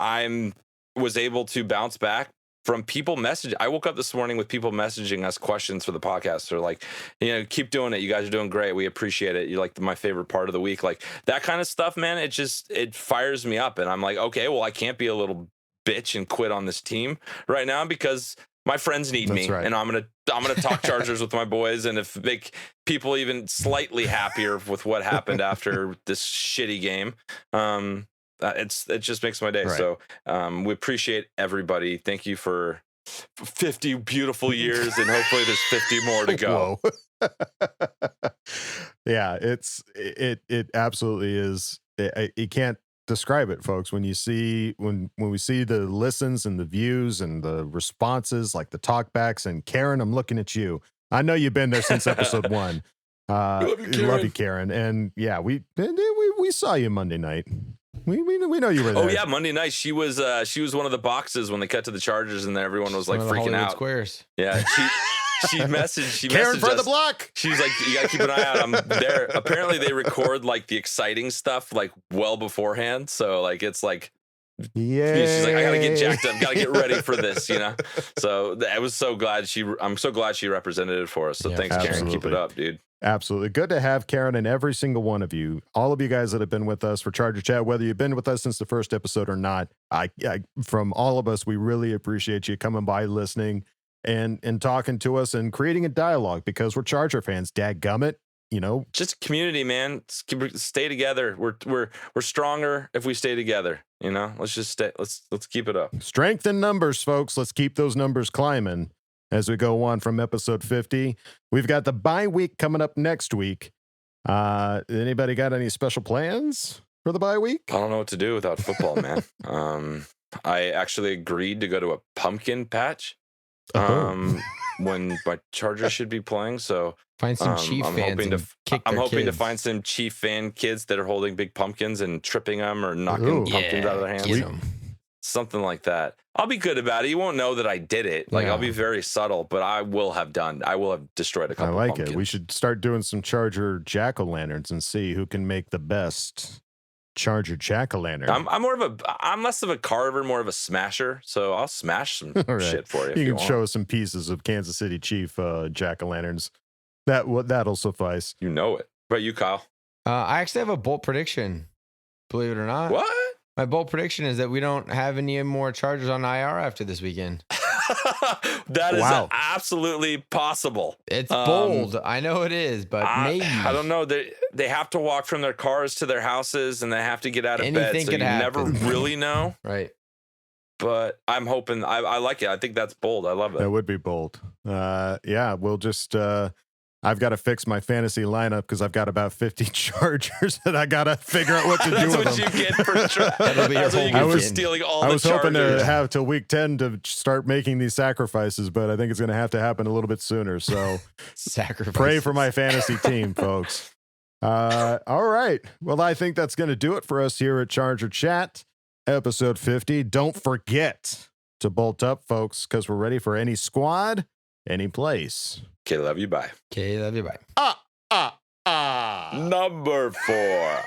was able to bounce back from people messaging. I woke up this morning with people messaging us questions for the podcast. They're like, you know, keep doing it. You guys are doing great. We appreciate it. You're like my favorite part of the week. Like that kind of stuff, man. It fires me up. And I'm like, okay, well, I can't be a little bitch and quit on this team right now because my friends need me, and I'm gonna talk Chargers with my boys, and if make people even slightly happier with what happened after this shitty game, it just makes my day. So we appreciate everybody. Thank you for 50 beautiful years, and hopefully there's 50 more to go. Yeah, it absolutely is. You can't describe it, folks. When we see the listens and the views and the responses, like the talkbacks, and Karen, I'm looking at you. I know you've been there since episode 1. Love you, Karen. And yeah, we saw you Monday night. We know you were there. Oh yeah, Monday night she was one of the boxes when they cut to the Chargers, and everyone was like freaking out. Squares. Yeah, she messaged Karen for us. the block. She's like, you gotta keep an eye out. I'm there. Apparently they record like the exciting stuff like well beforehand. So like it's like, yeah, she's like, I gotta get jacked up, gotta get ready for this, you know. So I was so glad I'm so glad she represented it for us. So thanks, Karen. Keep it up, dude. Absolutely. Good to have Karen and every single one of you, all of you guys that have been with us for Charger Chat, whether you've been with us since the first episode or not. I from all of us, we really appreciate you coming by, listening, and talking to us and creating a dialogue because we're Charger fans. Dadgummit, you know, just community, man. Stay together. We're stronger if we stay together. You know, let's just stay. Let's keep it up. Strength in numbers, folks. Let's keep those numbers climbing as we go on from episode 50. We've got the bye week coming up next week. Anybody got any special plans for the bye week? I don't know what to do without football, man. I actually agreed to go to a pumpkin patch when my Chargers should be playing. So find some Chief fans. I'm hoping to find some Chief fan kids that are holding big pumpkins and tripping them or knocking pumpkins out of their hands. Something like that. I'll be good about it. You won't know that I did it. Like I'll be very subtle, but I will have destroyed a couple. I like pumpkins. it. We should start doing some Charger jack-o'-lanterns and see who can make the best Charger jack-o'-lantern. I'm less of a carver, more of a smasher. So I'll smash some shit for you. You can show us some pieces of Kansas City Chief jack-o'-lanterns. That'll suffice. You know it. But you, Kyle. I actually have a bold prediction. Believe it or not. What? My bold prediction is that we don't have any more Chargers on IR after this weekend. That is Wow. absolutely possible. It's bold. I know it is, but maybe. I don't know. They have to walk from their cars to their houses, and they have to get out of bed. Anything So could you happen. never really know. Right. But I'm hoping. I like it. I think that's bold. I love That it. would be bold. Yeah, we'll just. I've got to fix my fantasy lineup because I've got about 50 Chargers that I got to figure out what to do That's with what them. you get for That'll be your that's what you whole get for weekend. stealing all I the was Chargers. hoping to have till week 10 to start making these sacrifices, but I think it's going to have to happen a little bit sooner. So Sacrifice. pray for my fantasy team, folks. All right. Well, I think that's going to do it for us here at Charger Chat, episode 50. Don't forget to bolt up, folks, because we're ready for any squad, any place. Okay, love you. Bye. Okay, love you. Bye. Number 4.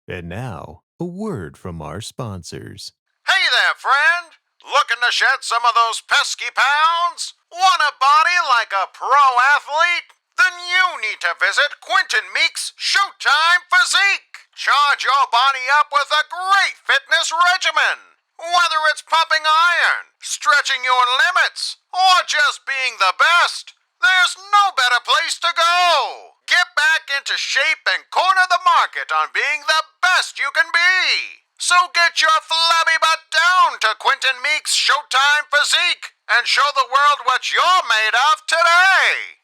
And now, a word from our sponsors. Hey there, friend! Looking to shed some of those pesky pounds? Want a body like a pro athlete? Then you need to visit Quentin Meeks' Showtime Physique. Charge your body up with a great fitness regimen. Whether it's pumping iron, stretching your limits, or just being the best, there's no better place to go. Get back into shape and corner the market on being the best you can be. So get your flabby butt down to Quentin Meeks' Showtime Physique and show the world what you're made of today.